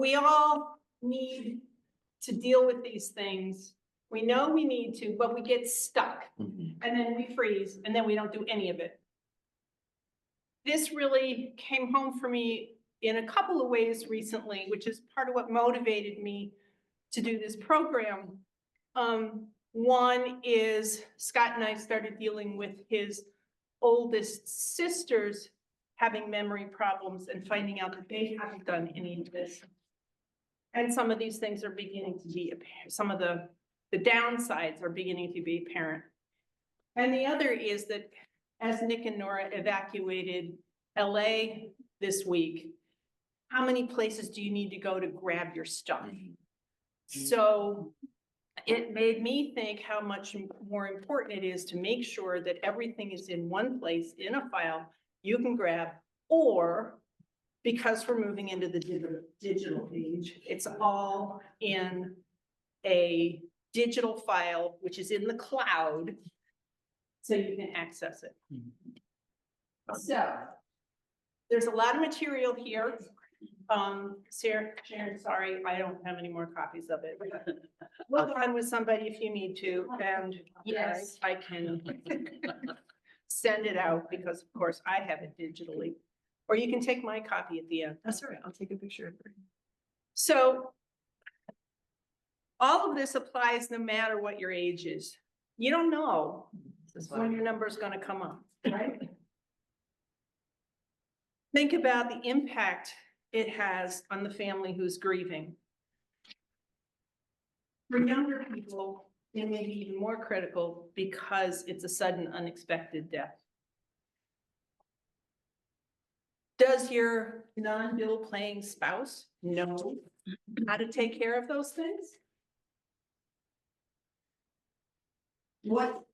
we all need to deal with these things. We know we need to, but we get stuck and then we freeze and then we don't do any of it. This really came home for me in a couple of ways recently, which is part of what motivated me to do this program. One is Scott and I started dealing with his oldest sisters having memory problems and finding out that they haven't done any of this. And some of these things are beginning to be apparent. Some of the downsides are beginning to be apparent. And the other is that as Nick and Nora evacuated LA this week, how many places do you need to go to grab your stuff? So it made me think how much more important it is to make sure that everything is in one place in a file you can grab, or because we're moving into the digital age, it's all in a digital file, which is in the cloud, so you can access it. So there's a lot of material here. Sharon, sorry, I don't have any more copies of it. We'll run with somebody if you need to, and yes, I can send it out because of course I have it digitally, or you can take my copy at the end. That's all right, I'll take a picture of it. So all of this applies no matter what your age is. You don't know when your number is going to come up, right? Think about the impact it has on the family who's grieving. For younger people, it may be even more critical because it's a sudden, unexpected death. Does your non-bill paying spouse know how to take care of those things? What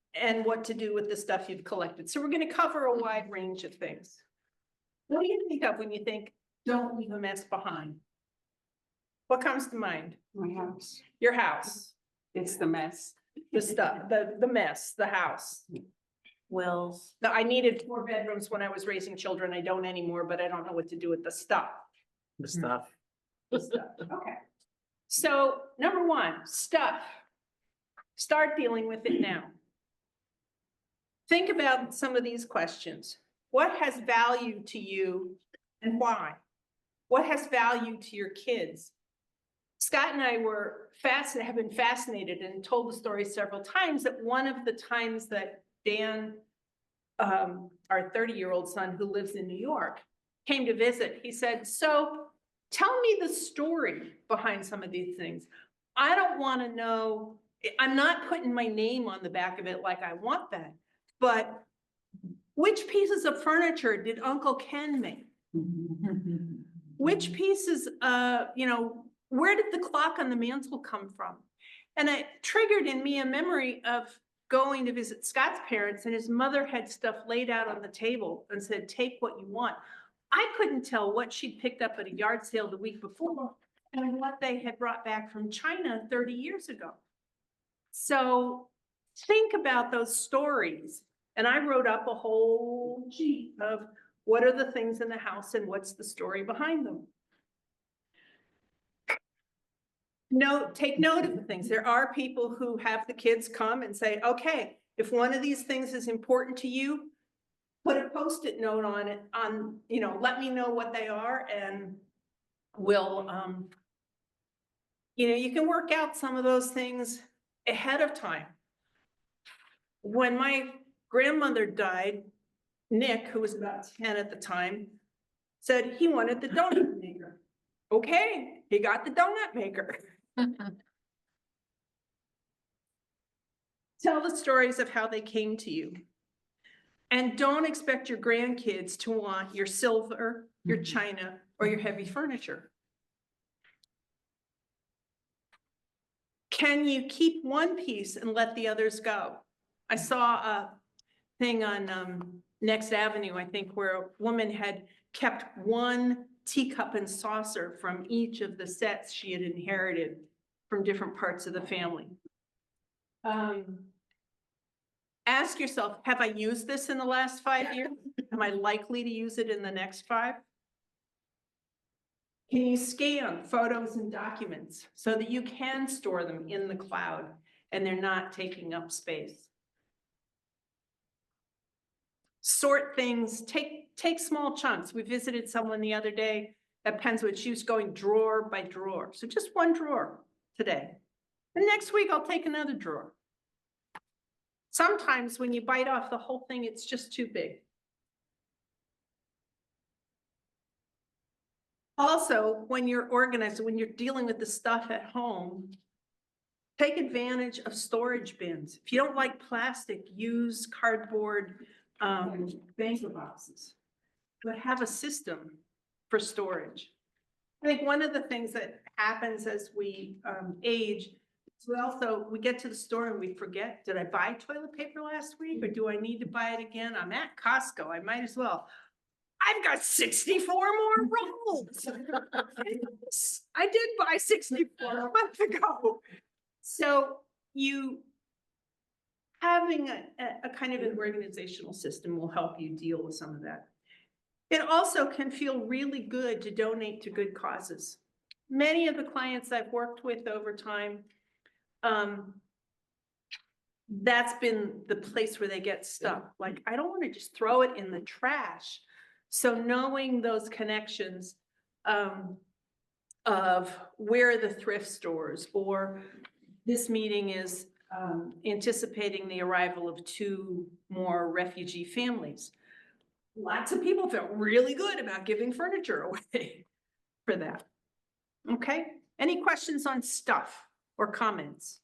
to do with the stuff you've collected? So we're going to cover a wide range of things. What do you think of when you think, don't leave a mess behind? What comes to mind? My house. Your house. It's the mess. The stuff, the mess, the house. Wills. Now, I needed 4 bedrooms when I was raising children. I don't anymore, but I don't know what to do with the stuff. The stuff. The stuff. Okay. So number 1, stuff. Start dealing with it now. Think about some of these questions. What has value to you and why? What has value to your kids? Scott and I have been fascinated and told the story several times that one of the times that Dan, our 30-year-old son who lives in New York, came to visit, he said, so tell me the story behind some of these things. I don't want to know, I'm not putting my name on the back of it like I want that, but which pieces of furniture did Uncle Ken make? Which pieces, where did the clock on the mantle come from? And it triggered in me a memory of going to visit Scott's parents, and his mother had stuff laid out on the table and said, take what you want. I couldn't tell what she'd picked up at a yard sale the week before and what they had brought back from China 30 years ago. So think about those stories. And I wrote up a whole sheet of what are the things in the house and what's the story behind them. Take note of the things. There are people who have the kids come and say, okay, if one of these things is important to you, put a Post-it note on it, let me know what they are, and we'll, you can work out some of those things ahead of time. When my grandmother died, Nick, who was about 10 at the time, said he wanted the donut maker. Okay, he got the donut maker. Tell the stories of how they came to you. And don't expect your grandkids to want your silver, your china, or your heavy furniture. Can you keep one piece and let the others go? I saw a thing on Next Avenue, I think, where a woman had kept one teacup and saucer from each of the sets she had inherited from different parts of the family. Ask yourself, have I used this in the last 5 years? Am I likely to use it in the next 5? Can you scan photos and documents so that you can store them in the cloud and they're not taking up space? Sort things, take small chunks. We visited someone the other day at Penswood. She was going drawer by drawer. So just one drawer today. And next week I'll take another drawer. Sometimes when you bite off the whole thing, it's just too big. Also, when you're organized, when you're dealing with the stuff at home, take advantage of storage bins. If you don't like plastic, use cardboard banker boxes, but have a system for storage. I think one of the things that happens as we age, is we get to the store and we forget, did I buy toilet paper last week or do I need to buy it again? I'm at Costco, I might as well. I've got 64 more rolls. I did buy 64 a month ago. So having a kind of an organizational system will help you deal with some of that. It also can feel really good to donate to good causes. Many of the clients I've worked with over time, that's been the place where they get stuck. Like, I don't want to just throw it in the trash. So knowing those connections of where are the thrift stores, or this meeting is anticipating the arrival of 2 more refugee families. Lots of people felt really good about giving furniture away for that. Okay, any questions on stuff or comments?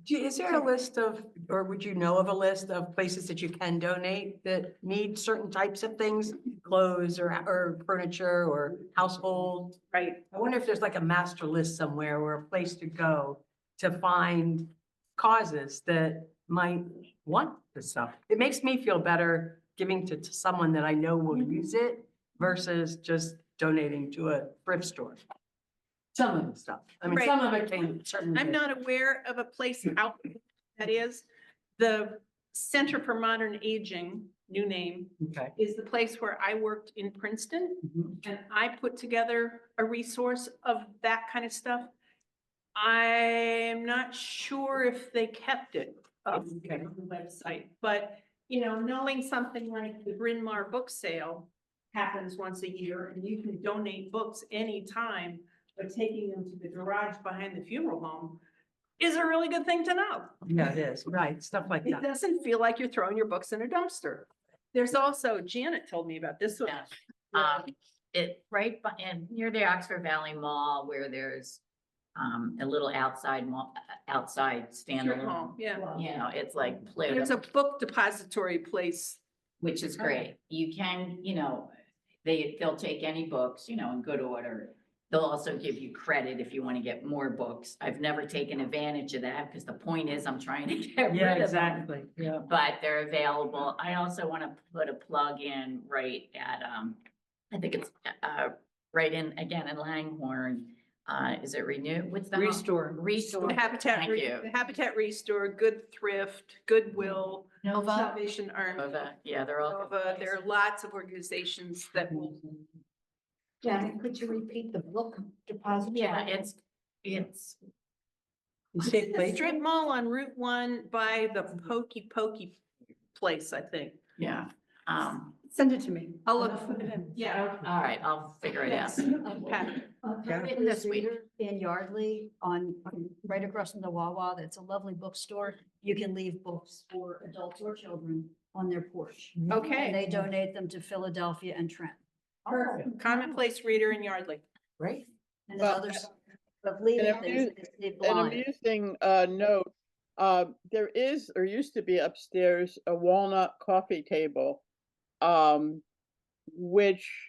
Is there a list of, or would you know of a list of places that you can donate that need certain types of things, clothes or furniture or household? Right. I wonder if there's like a master list somewhere or a place to go to find causes that might want this stuff. It makes me feel better giving to someone that I know will use it versus just donating to a thrift store. Some of the stuff. I mean, Right. some of it can certainly. I'm not aware of a place out that is. The Center for Modern Aging, new name, Okay. is the place where I worked in Princeton. Mhm. And I put together a resource of that kind of stuff. I'm not sure if they kept it up on the website, but knowing something like the Bryn Mawr book sale happens once a year and you can donate books anytime, but taking them to the garage behind the funeral home is a really good thing to know. Yeah, it is. Right. Stuff like It that. doesn't feel like you're throwing your books in a dumpster. There's also, Janet told me about this one. Yeah. It right and near the Oxford Valley Mall where there's a little outside Your standalone. home, yeah. It's like There's a book depository place. which is great. You can, they'll take any books, in good order. They'll also give you credit if you want to get more books. I've never taken advantage of that because the point is I'm trying to get Yeah, rid of them. exactly. Yeah. But they're available. I also want to put a plug in right at, I think it's, right in Langhorne. Is it Renew? What's the? Restore. Restore. The Habitat, Thank you. the Habitat Restore, Good Thrift, Goodwill, Nova. Salvation Army. Nova. Yeah, they're all. Nova. There are lots of organizations that will. Janet, could you repeat the book depository? Yeah, it's. You say play Strip Mall on Route 1 by the Pokey Pokey place, I think. Yeah. Send it to me. I'll look. Yeah. All right, I'll figure it out. Pat. Written this week. In Yardley right across from the Wawa, that's a lovely bookstore. You can leave books for adults or children on their porch. And Okay. they donate them to Philadelphia and Trent. Commonplace Reader in Yardley. Great. And Well, others, but leaving an things, they An blind. amusing note, there is, or used to be upstairs, a walnut coffee table, which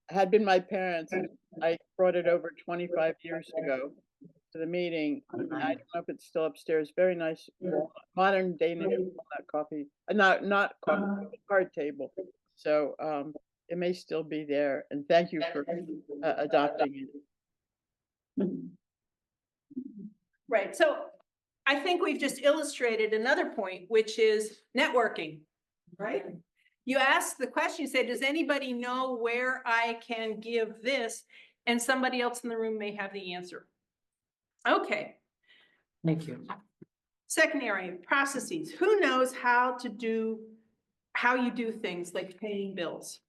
had been my parents'. I brought it over 25 years ago to the meeting. I don't know if it's still upstairs. Very nice, modern Danish walnut coffee, not coffee, card table. So it may still be there. And thank you for adopting it. Right. So I think we've just illustrated another point, which is networking, right? You ask the question, you say, does anybody know where I can give this? and somebody else in the room may have the answer. Okay, Thank you. second area, processes. Who knows how you do things like paying bills?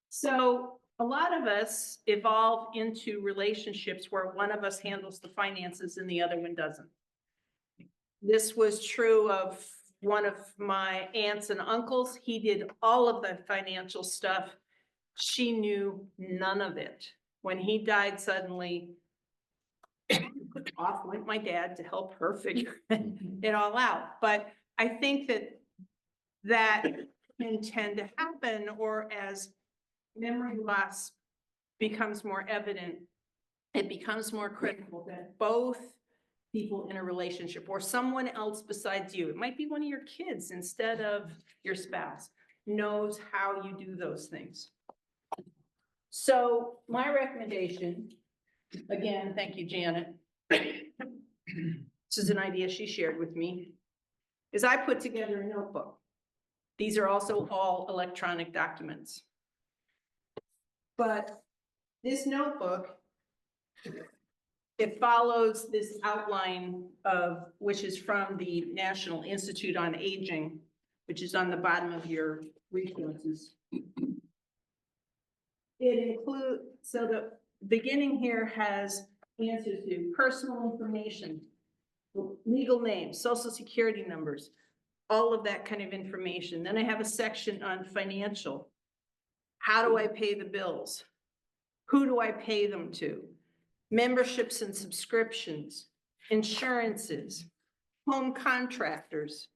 So a lot of us evolve into relationships where one of us handles the finances and the other one doesn't. This was true of one of my aunts and uncles. He did all of the financial stuff. She knew none of it. When he died suddenly, off went my dad to help her figure it all out. But I think that can tend to happen, or as memory loss becomes more evident, it becomes more critical that both people in a relationship or someone else besides you, it might be one of your kids instead of your spouse, knows how you do those things. So my recommendation, again, thank you, Janet. This is an idea she shared with me, is I put together a notebook. These are also all electronic documents. But this notebook, it follows this outline of, which is from the National Institute on Aging, which is on the bottom of your resources. It includes, so the beginning here has answers to personal information, legal names, social security numbers, all of that kind of information. Then I have a section on financial. How do I pay the bills? Who do I pay them to? Memberships and subscriptions, insurances, home contractors.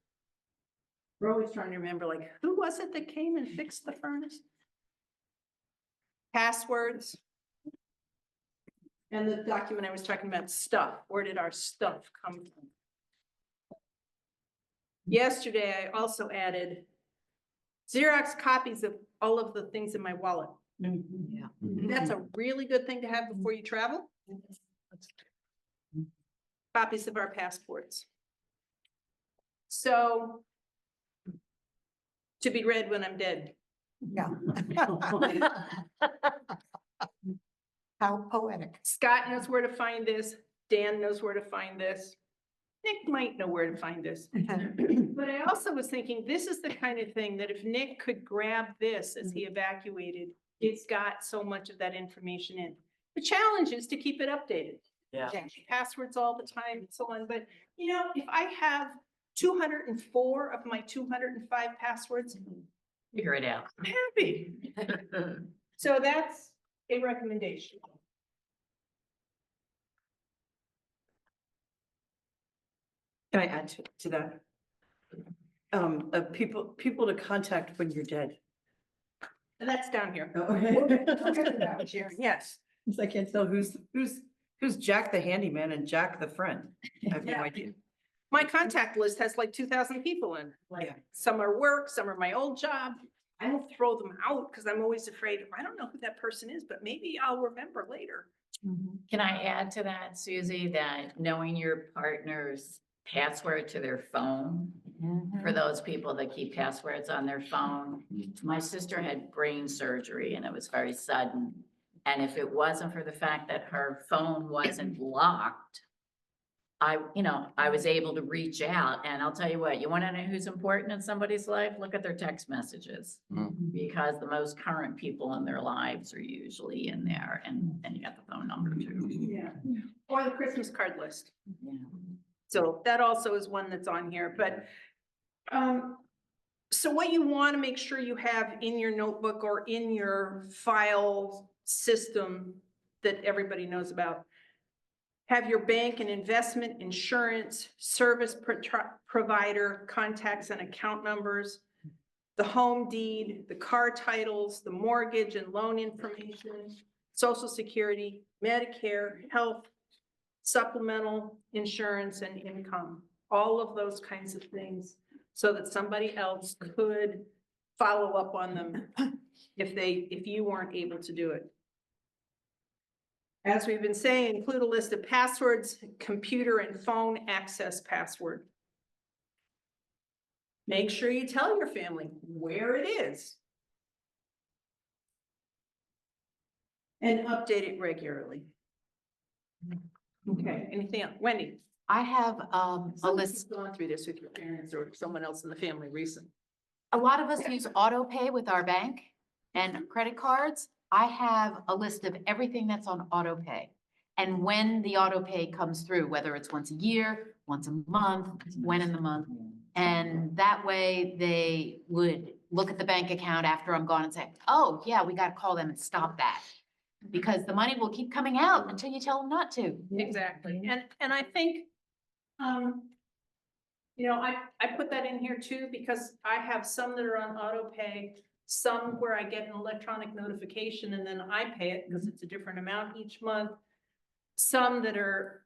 We're always trying to remember, like, who was it that came and fixed the furnace? Passwords. And the document I was talking about, stuff. Where did our stuff come from? Yesterday, I also added Xerox copies of all of the things in my wallet. Yeah. That's a really good thing to have before you travel. Copies of our passports. So, to be read when I'm dead. Yeah. How poetic. Scott knows where to find this. Dan knows where to find this. Nick might know where to find this. But I also was thinking, this is the kind of thing that if Nick could grab this as he evacuated, it's got so much of that information in. The challenge is to keep it updated. Yeah. Passwords all the time and so on. But you know, if I have 204 of my 205 passwords, Figure it out. I'm happy. So that's a recommendation. Can I add to that? People to contact when you're dead. And that's down here. Yes. I can't tell who's Jack the handyman and Jack the friend. I have no Yeah. idea. My contact list has like 2,000 people in. Yeah. Some are work, some are my old job. I don't throw them out because I'm always afraid, I don't know who that person is, but maybe I'll remember later. Can I add to that, Susie, that knowing your partner's password to their phone, for those people that keep passwords on their phone, my sister had brain surgery and it was very sudden. And if it wasn't for the fact that her phone wasn't locked, I was able to reach out, and I'll tell you what, you want to know who's important in somebody's life? Look at their text messages. Because the most current people in their lives are usually in there, and then you got the phone number too. Yeah. Or the Christmas card list. Yeah. So that also is one that's on here, but, so what you want to make sure you have in your notebook or in your file system that everybody knows about. Have your bank and investment, insurance, service provider, contacts and account numbers, the home deed, the car titles, the mortgage and loan information, Social Security, Medicare, health, supplemental insurance and income, all of those kinds of things, so that somebody else could follow up on them if you weren't able to do it. As we've been saying, include a list of passwords, computer and phone access password. Make sure you tell your family where it is. And update it regularly. Okay, anything else? Wendy? I have a Someone's list. gone through this with your parents or someone else in the family recent. A lot of us use auto pay with our bank and credit cards. I have a list of everything that's on auto pay. And when the auto pay comes through, whether it's once a year, once a month, when in the month. And that way they would look at the bank account after I'm gone and say, oh, yeah, we gotta call them and stop that. Because the money will keep coming out until you tell them not to. Exactly. And I think, you know, I put that in here too, because I have some that are on auto pay, some where I get an electronic notification and then I pay it because it's a different amount each month. Some that are,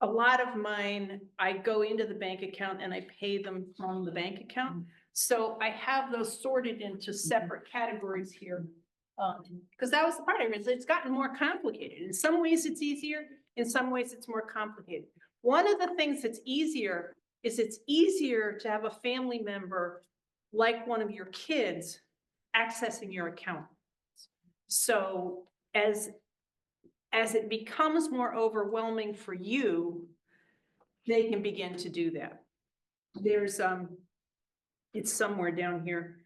a lot of mine, I go into the bank account and I pay them from the bank account. So I have those sorted into separate categories here. Because that was the part I realized, it's gotten more complicated. In some ways it's easier, in some ways it's more complicated. One of the things that's easier is it's easier to have a family member, like one of your kids, accessing your account. So as it becomes more overwhelming for you, they can begin to do that. There's, it's somewhere down here.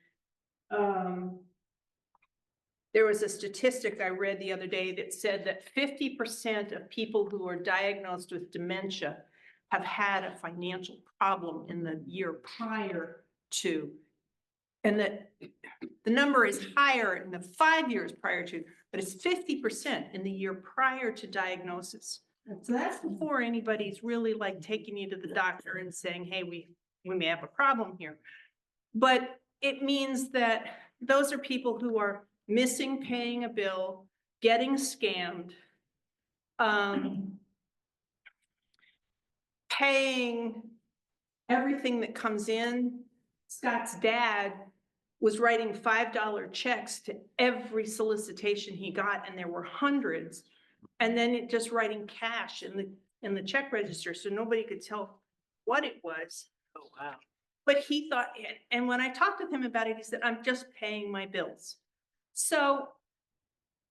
There was a statistic I read the other day that said that 50% of people who are diagnosed with dementia have had a financial problem in the year prior to, and that the number is higher in the 5 years prior to, but it's 50% in the year prior to diagnosis. So that's before anybody's really like taking you to the doctor and saying, hey, we may have a problem here. But it means that those are people who are missing paying a bill, getting scammed, paying everything that comes in. Scott's dad was writing $5 checks to every solicitation he got, and there were hundreds. And then it just writing cash in the check register, so nobody could tell what it was. Oh, wow. But he thought, and when I talked with him about it, he said, I'm just paying my bills. So,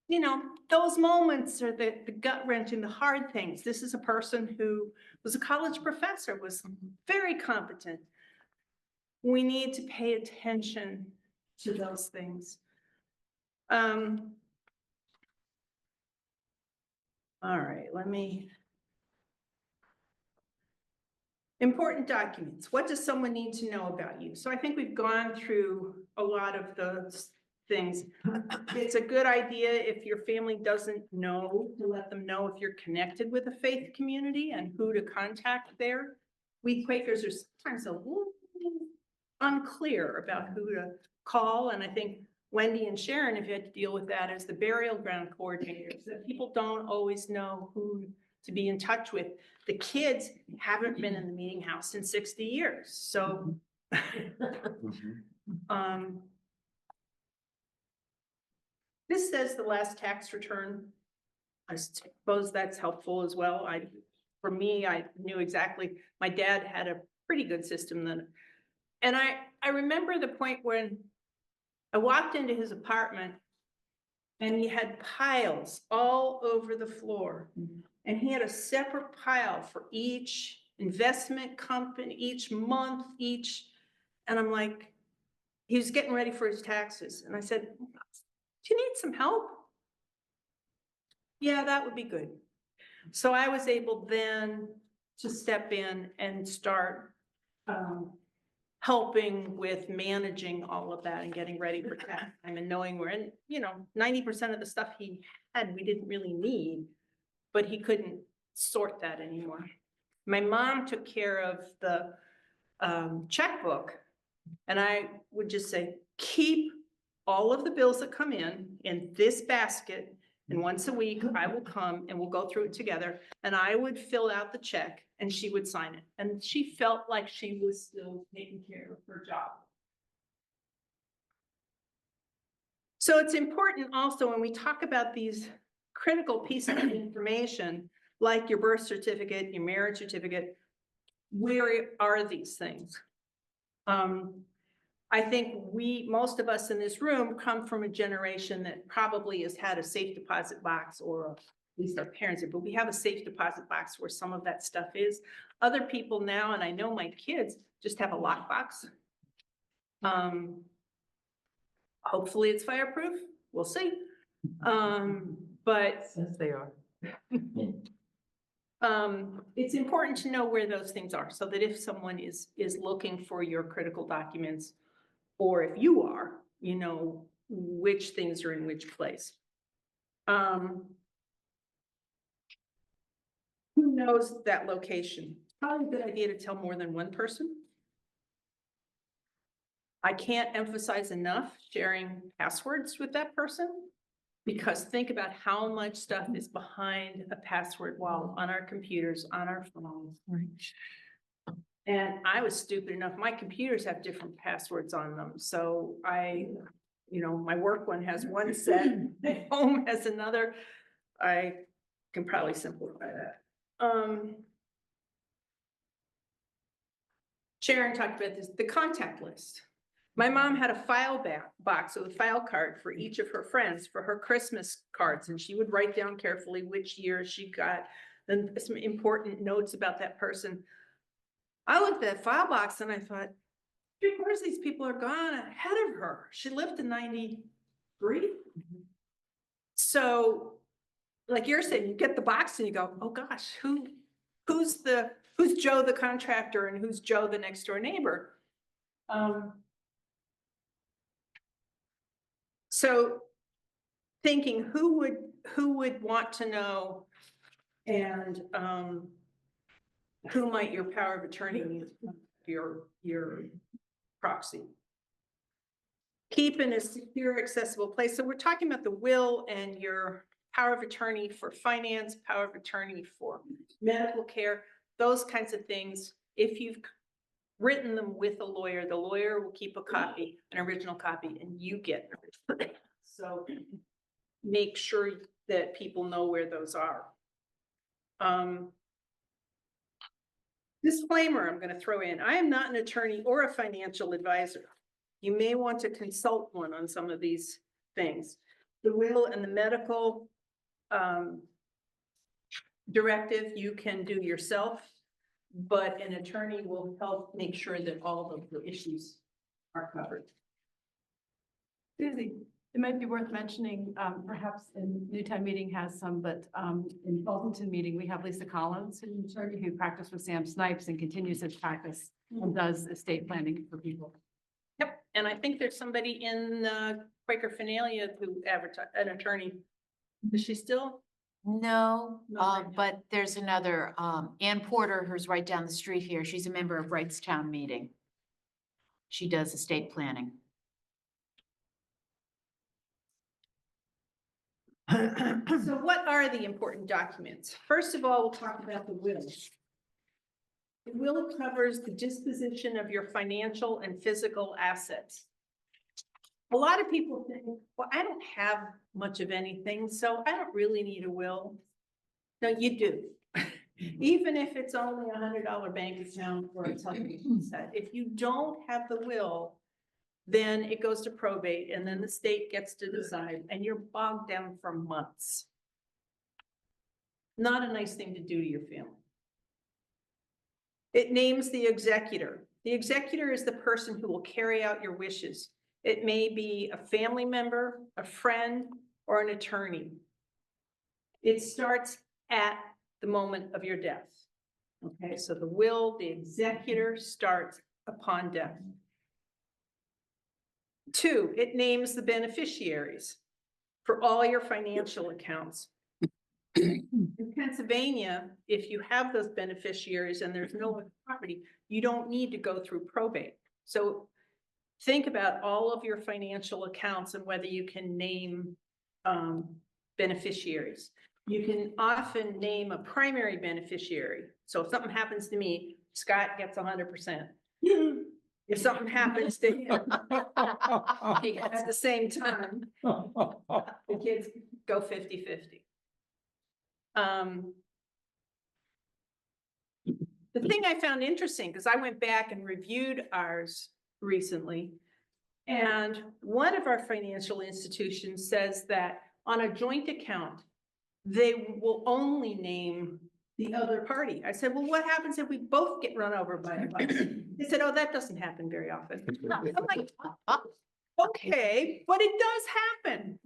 you know, those moments are the gut wrenching, the hard things. This is a person who was a college professor, was very competent. We need to pay attention to those things. All right, important documents. What does someone need to know about you? So I think we've gone through a lot of those things. It's a good idea if your family doesn't know, to let them know if you're connected with a faith community and who to contact there. We Quakers are sometimes a little unclear about who to call, and I think Wendy and Sharon have had to deal with that as the burial ground coordinators, that people don't always know who to be in touch with. The kids haven't been in the meeting house in 60 years, so this says the last tax return. I suppose that's helpful as well. For me, I knew exactly, my dad had a pretty good system then. And I remember the point when I walked into his apartment and he had piles all over the floor. And he had a separate pile for each investment company, each month, and I'm like, he was getting ready for his taxes. And I said, do you need some help? Yeah, that would be good. So I was able then to step in and start helping with managing all of that and getting ready for tax time and knowing where, and 90% of the stuff he had, we didn't really need, but he couldn't sort that anymore. My mom took care of the checkbook, and I would just say, keep all of the bills that come in this basket, and once a week I will come and we'll go through it together, and I would fill out the check and she would sign it. And she felt like she was still taking care of her job. So it's important also when we talk about these critical pieces of information, like your birth certificate, your marriage certificate, where are these things? I think most of us in this room come from a generation that probably has had a safe deposit box, or at least our parents did, but we have a safe deposit box where some of that stuff is. Other people now, and I know my kids, just have a lockbox. Hopefully it's fireproof, we'll see. But Since they are. it's important to know where those things are, so that if someone is looking for your critical documents, or if you are, you know which things are in which place. Who knows that location? Probably a good idea to tell more than one person. I can't emphasize enough sharing passwords with that person, because think about how much stuff is behind a password wall on our computers, on our phones. And I was stupid enough, my computers have different passwords on them, so my work one has one set, at home has another. I can probably simplify that. Sharon talked about this, the contact list. My mom had a file box with a file card for each of her friends for her Christmas cards, and she would write down carefully which year she got and some important notes about that person. I looked at that file box and I thought, 3/4 of these people are gone ahead of her. She lived in 93. So, like you're saying, you get the box and you go, oh gosh, who's Joe the contractor and who's Joe the next door neighbor? So thinking who would want to know, and who might your power of attorney use, your proxy. Keep in a secure, accessible place. So we're talking about the will and your power of attorney for finance, power of attorney for medical care, those kinds of things. If you've written them with a lawyer, the lawyer will keep a copy, an original copy, and you get it. So make sure that people know where those are. Disclaimer I'm going to throw in, I am not an attorney or a financial advisor. You may want to consult one on some of these things. The will and the medical directive you can do yourself, but an attorney will help make sure that all of the issues are covered. Susie, it might be worth mentioning, perhaps in Newtown meeting has some, but in Bolton meeting, we have Lisa Collins, who practiced with Sam Snipes and continues his practice and does estate planning for people. Yep, and I think there's somebody in Quaker Finalia who advertised, an attorney. Is she still? No, Not right now. but there's another, Ann Porter, who's right down the street here. She's a member of Wrightstown meeting. She does estate planning. So what are the important documents? First of all, we'll talk about the will. The will covers the disposition of your financial and physical assets. A lot of people think, well, I don't have much of anything, so I don't really need a will. No, you do. Even if it's only $100 bank account or a television set, if you don't have the will, then it goes to probate, and then the state gets to decide, and you're bogged down for months. Not a nice thing to do to your family. It names the executor. The executor is the person who will carry out your wishes. It may be a family member, a friend, or an attorney. It starts at the moment of your death. Okay, so the will, the executor starts upon death. 2, it names the beneficiaries for all your financial accounts. In Pennsylvania, if you have those beneficiaries and there's no other property, you don't need to go through probate. So think about all of your financial accounts and whether you can name beneficiaries. You can often name a primary beneficiary. So if something happens to me, Scott gets 100%. If something happens to him at the same time, the kids go 50-50. The thing I found interesting, because I went back and reviewed ours recently, And one of our financial institutions says that on a joint account, they will only name the other party. I said, well, what happens if we both get run over by a bus? They said, oh, that doesn't happen very often. I'm like, okay, but it does happen.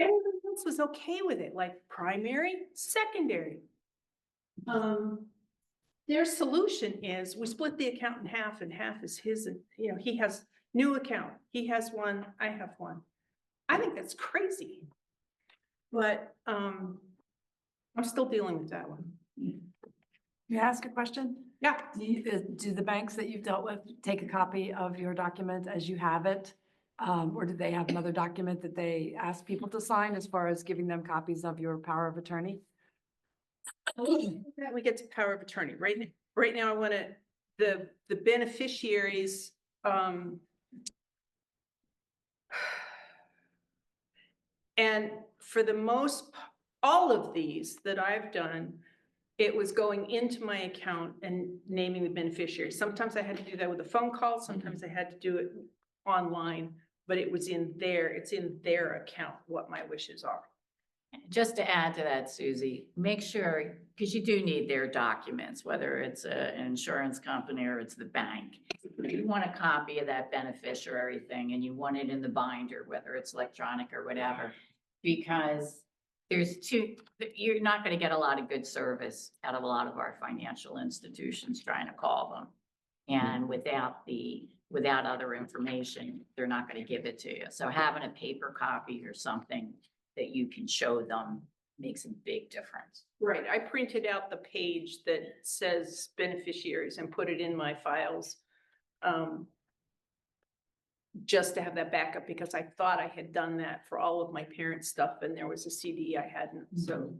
Everyone else was okay with it, like primary, secondary. Their solution is we split the account in half and half is his, and he has new account, he has one, I have one. I think that's crazy. But, I'm still dealing with that one. May I ask a question? Yeah. Do the banks that you've dealt with take a copy of your document as you have it? Or do they have another document that they ask people to sign as far as giving them copies of your power of attorney? That we get to power of attorney. Right now, I want to, the beneficiaries, and for the most, all of these that I've done, it was going into my account and naming the beneficiary. Sometimes I had to do that with a phone call, sometimes I had to do it online, but it's in their account, what my wishes are. Just to add to that, Susie, make sure, because you do need their documents, whether it's an insurance company or it's the bank. You want a copy of that beneficiary thing and you want it in the binder, whether it's electronic or whatever, because you're not going to get a lot of good service out of a lot of our financial institutions trying to call them. And without other information, they're not going to give it to you. So having a paper copy or something that you can show them makes a big difference. Right, I printed out the page that says beneficiaries and put it in my files. Just to have that backup, because I thought I had done that for all of my parents' stuff and there was a CD I hadn't, so.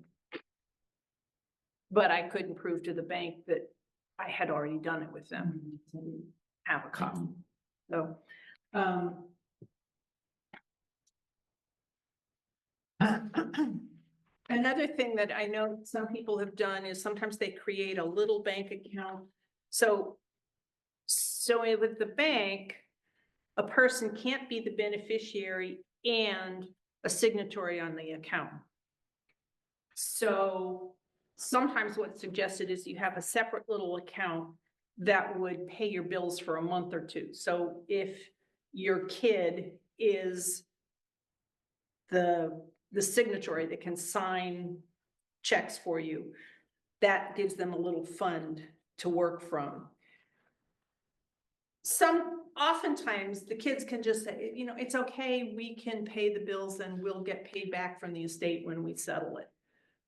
But I couldn't prove to the bank that I had already done it with them. I didn't have a copy. So, another thing that I know some people have done is sometimes they create a little bank account. So with the bank, a person can't be the beneficiary and a signatory on the account. So sometimes what's suggested is you have a separate little account that would pay your bills for a month or two. So if your kid is the signatory that can sign checks for you, that gives them a little fund to work from. Oftentimes the kids can just say, it's okay, we can pay the bills and we'll get paid back from the estate when we settle it.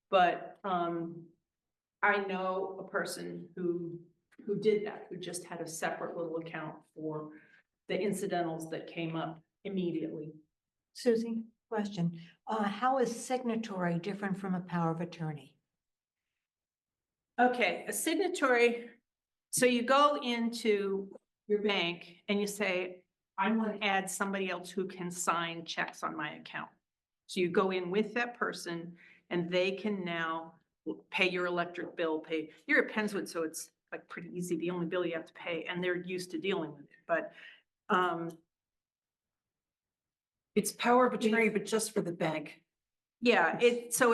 But I know a person who did that, who just had a separate little account for the incidentals that came up immediately. Susie, question. How is signatory different from a power of attorney? Okay, a signatory, so you go into your bank and you say, I want to add somebody else who can sign checks on my account. So you go in with that person and they can now pay your electric bill, you're at Penswood, so it's like pretty easy. The only bill you have to pay, and they're used to dealing with it, but it's power of attorney, but just for the bank. yeah, it's a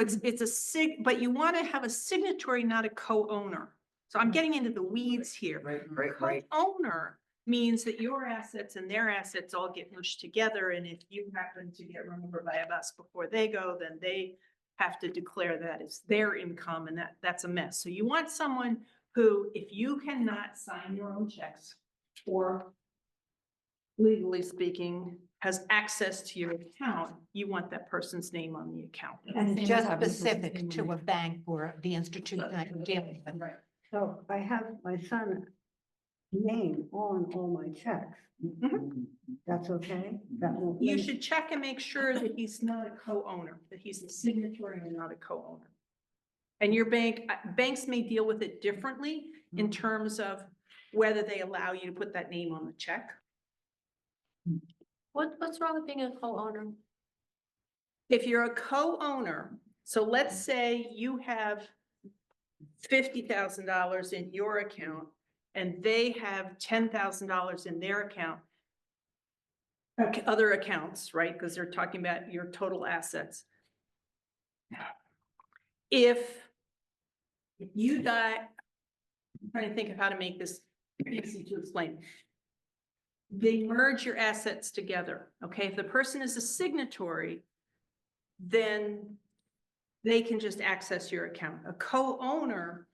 but you want to have a signatory, not a co-owner. So I'm getting into the weeds here. Right. Co-owner means that your assets and their assets all get mushed together, and if you happen to get run over by a bus before they go, then they have to declare that as their income, and that's a mess. So you want someone who, if you cannot sign your own checks, or legally speaking, has access to your account, you want that person's name on the account. And Same as just having specific business to a anyway. bank or the institution that you're dealing with. Right. So I have my son's name on all my checks. That's okay? That won't. You should check and make sure that he's not a co-owner, that he's a signatory and not a co-owner. And your banks may deal with it differently in terms of whether they allow you to put that name on the check. What's wrong with being a co-owner? If you're a co-owner, so let's say you have $50,000 in your account and they have $10,000 in their account, other accounts, right? Because they're talking about your total assets. If you die, I'm trying to think of how to make this easy to explain. They merge your assets together, okay? If the person is a signatory, then they can just access your account. A co-owner,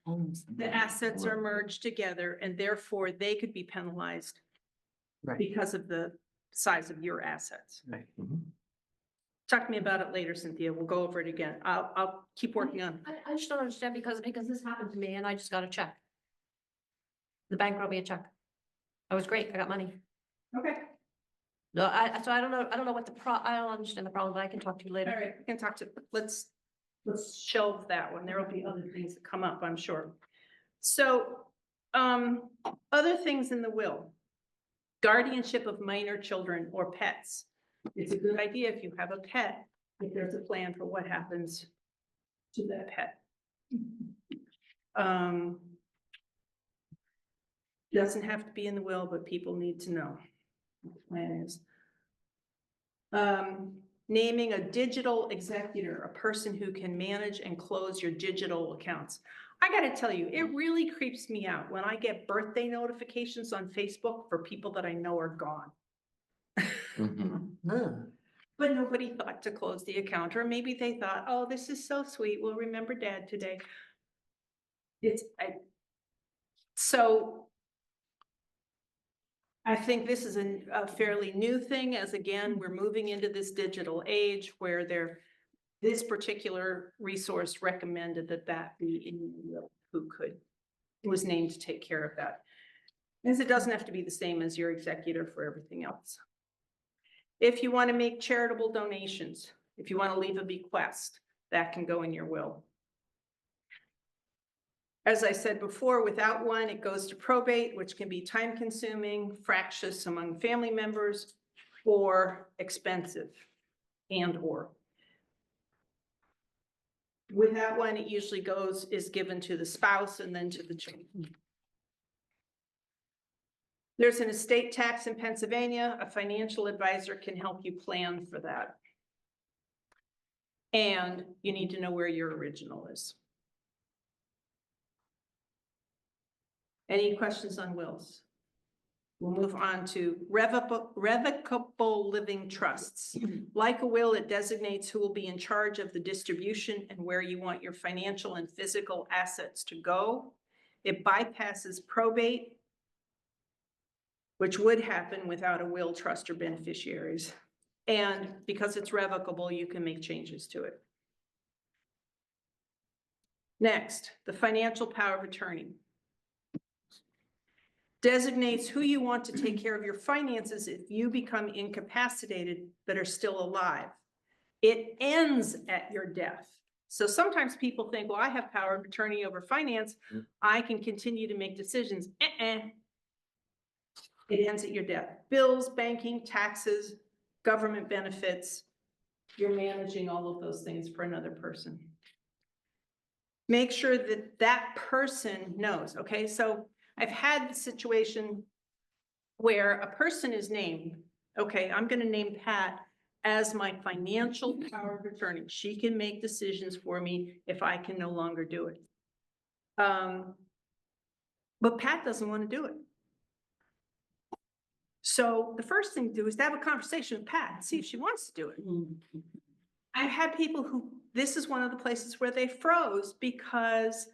the assets are merged together and therefore they could be penalized Right. because of the size of your assets. Right. Talk to me about it later, Cynthia. We'll go over it again. I'll keep working on. I just don't understand because this happened to me and I just got a check. The bank wrote me a check. I was great. I got money. Okay. No, so I don't know what I don't understand the problem, but I can talk to you All later. right, we can talk to, let's shelve that one. There will be other things that come up, I'm sure. So, other things in the will. Guardianship of minor children or pets. It's a good idea if you have a pet, if there's a plan for what happens to that pet. Doesn't have to be in the will, but people need to know what the plan is. Naming a digital executor, a person who can manage and close your digital accounts. I gotta tell you, it really creeps me out when I get birthday notifications on Facebook for people that I know are gone. But nobody thought to close the account, or maybe they thought, oh, this is so sweet, we'll remember Dad today. So I think this is a fairly new thing, as again, we're moving into this digital age where this particular resource recommended that be in the will, who was named to take care of that. Because it doesn't have to be the same as your executor for everything else. If you want to make charitable donations, if you want to leave a bequest, that can go in your will. As I said before, without one, it goes to probate, which can be time-consuming, fractious among family members, or expensive, and/or. Without one, it usually is given to the spouse and then to the children. There's an estate tax in Pennsylvania. A financial advisor can help you plan for that. And you need to know where your original is. Any questions on wills? We'll move on to revocable living trusts. Like a will, it designates who will be in charge of the distribution and where you want your financial and physical assets to go. It bypasses probate, which would happen without a will, trust, or beneficiaries. And because it's revocable, you can make changes to it. Next, the financial power of attorney. Designates who you want to take care of your finances if you become incapacitated but are still alive. It ends at your death. So sometimes people think, well, I have power of attorney over finance. I can continue to make decisions. It ends at your death. Bills, banking, taxes, government benefits. You're managing all of those things for another person. Make sure that that person knows, okay? So I've had the situation where a person is named, okay, I'm going to name Pat as my financial power of attorney. She can make decisions for me if I can no longer do it. But Pat doesn't want to do it. So the first thing to do is to have a conversation with Pat and see if she wants to do it. I've had people who, this is one of the places where they froze because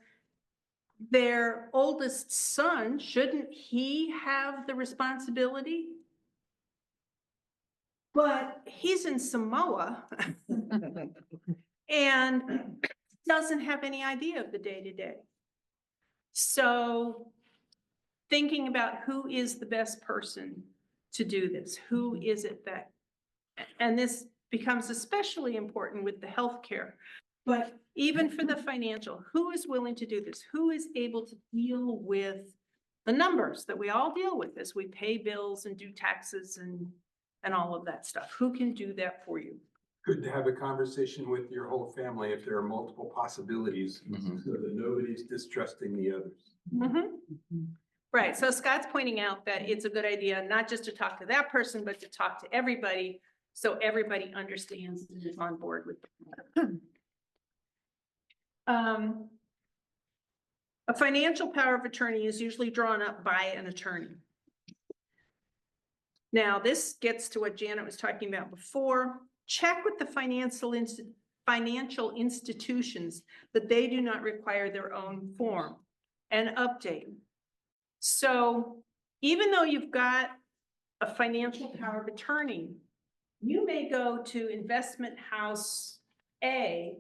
their oldest son, shouldn't he have the responsibility? But he's in Samoa and doesn't have any idea of the day-to-day. So thinking about who is the best person to do this, who is it that, and this becomes especially important with the healthcare. But even for the financial, who is willing to do this? Who is able to deal with the numbers that we all deal with as we pay bills and do taxes and all of that stuff? Who can do that for you? good to have a conversation with your whole family if there are multiple possibilities, so that nobody's distrusting the others. Right, so Scott's pointing out that it's a good idea not just to talk to that person, but to talk to everybody, so everybody understands and is on board with it. A financial power of attorney is usually drawn up by an attorney. Now, this gets to what Janet was talking about before. Check with the financial institutions that they do not require their own form and update. So even though you've got a financial power of attorney, you may go to investment house A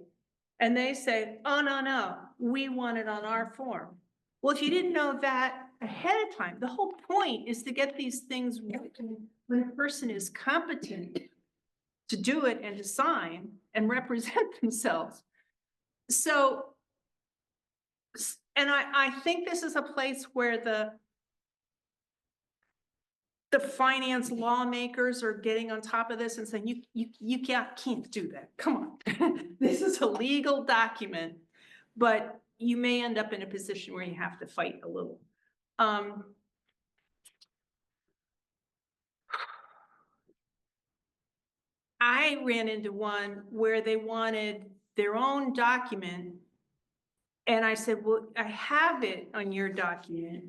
and they say, oh, no, we want it on our form. Well, if you didn't know that ahead of time, the whole point is to get these things written when a person is competent to do it and to sign and represent themselves. So, and I think this is a place where the finance lawmakers are getting on top of this and saying, you can't do that. Come on. This is a legal document, but you may end up in a position where you have to fight a little. I ran into one where they wanted their own document. And I said, well, I have it on your document.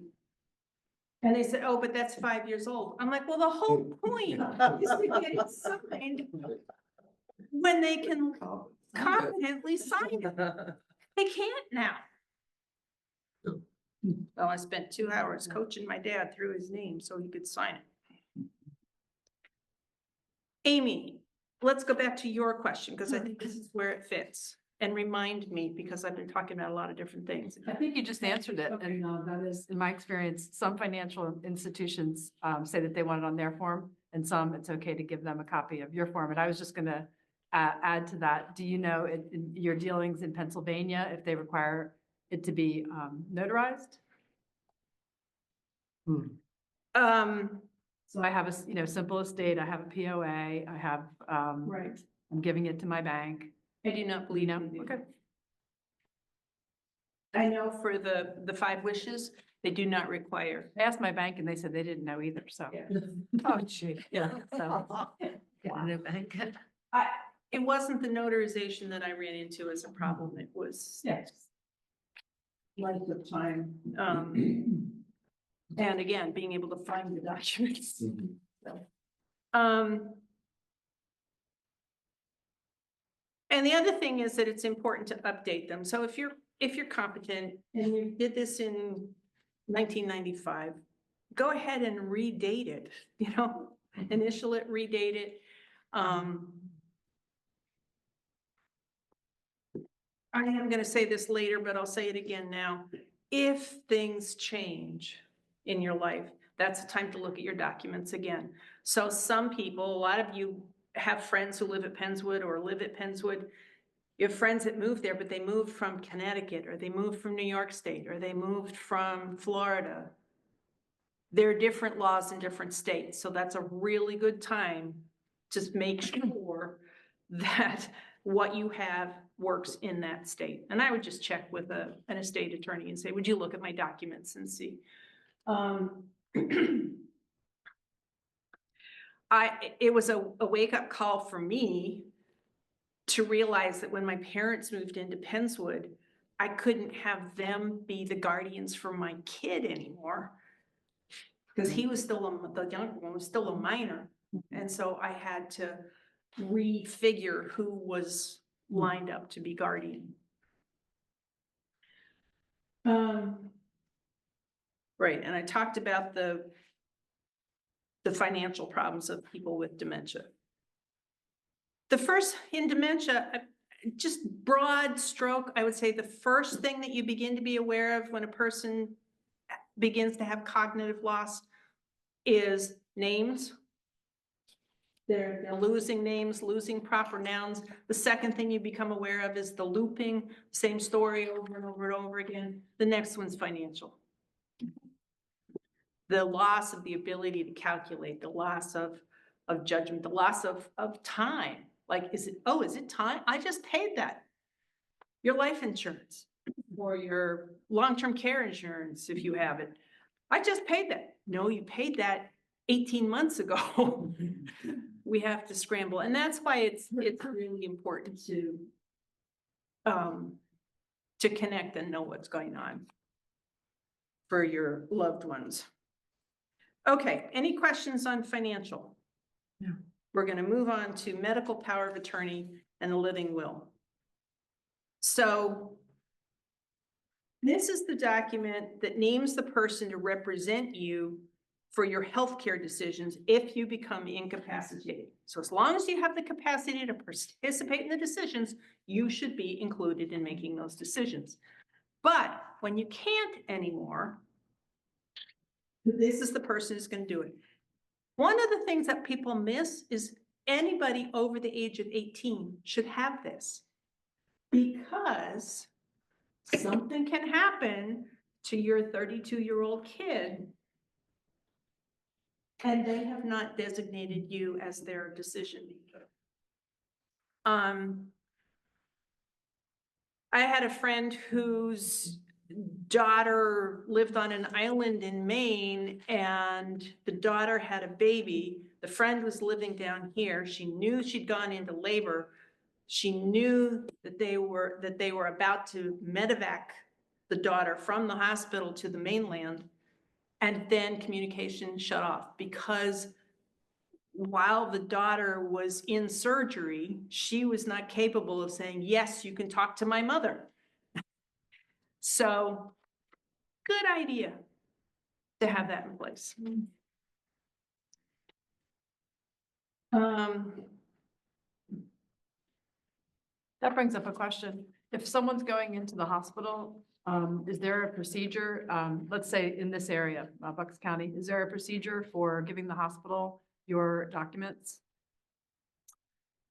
And they said, oh, but that's 5 years old. I'm like, well, the whole point is to get it signed when they can confidently sign it. They can't now. Well, I spent 2 hours coaching my dad through his name so he could sign it. Amy, let's go back to your question, because I think this is where it fits. And remind me, because I've been talking about a lot of different things. I think you just answered it, Okay. and that is, in my experience, some financial institutions say that they want it on their form, and some it's okay to give them a copy of your form. And I was just going to add to that. Do you know in your dealings in Pennsylvania if they require it to be notarized? So I have a simple estate. I have a POA. I have Right. I'm giving it to my bank. I do not believe No, you do. okay. I know for the 5 wishes, they do not require. I asked my bank and they said they didn't know either, so. Yeah. Oh, gee. Yeah, so. It wasn't the notarization that I ran into as a problem. It was Yes. length of time. And again, being able to find the documents. So, and the other thing is that it's important to update them. So if you're competent and you did this in 1995, go ahead and redate it, initial it, redate it. I am going to say this later, but I'll say it again now. If things change in your life, that's the time to look at your documents again. So some people, a lot of you have friends who live at Pennswood or live at Pennswood. You have friends that moved there, but they moved from Connecticut, or they moved from New York State, or they moved from Florida. There are different laws in different states. So that's a really good time to make sure that what you have works in that state. And I would just check with an estate attorney and say, would you look at my documents and see? It was a wake-up call for me to realize that when my parents moved into Pennswood, I couldn't have them be the guardians for my kid anymore, because he was still, the younger one was still a minor. And so I had to refigure who was lined up to be guardian. Right, and I talked about the financial problems of people with dementia. The first, in dementia, just broad stroke, I would say the first thing that you begin to be aware of when a person begins to have cognitive loss is names. They're losing names, losing proper nouns. The second thing you become aware of is the looping, same story over and over and over again. The next one's financial. The loss of the ability to calculate, the loss of judgment, the loss of time. Like, is it time? I just paid that. Your life insurance or your long-term care insurance, if you have it. I just paid that. No, you paid that 18 months ago. We have to scramble. And that's why it's really important to connect and know what's going on for your loved ones. Okay, any questions on financial? No. We're gonna move on to medical power of attorney and the living will. So this is the document that names the person to represent you for your healthcare decisions if you become incapacitated. So as long as you have the capacity to participate in the decisions, you should be included in making those decisions. But when you can't anymore, this is the person who's going to do it. One of the things that people miss is anybody over the age of 18 should have this, because something can happen to your 32-year-old kid and they have not designated you as their decision maker. I had a friend whose daughter lived on an island in Maine, and the daughter had a baby. The friend was living down here. She knew she'd gone into labor. She knew that they were about to medevac the daughter from the hospital to the mainland, and then communication shut off because while the daughter was in surgery, she was not capable of saying, yes, you can talk to my mother. So, good idea to have that in place. That brings up a question. If someone's going into the hospital, is there a procedure, let's say in this area, Bucks County, is there a procedure for giving the hospital your documents?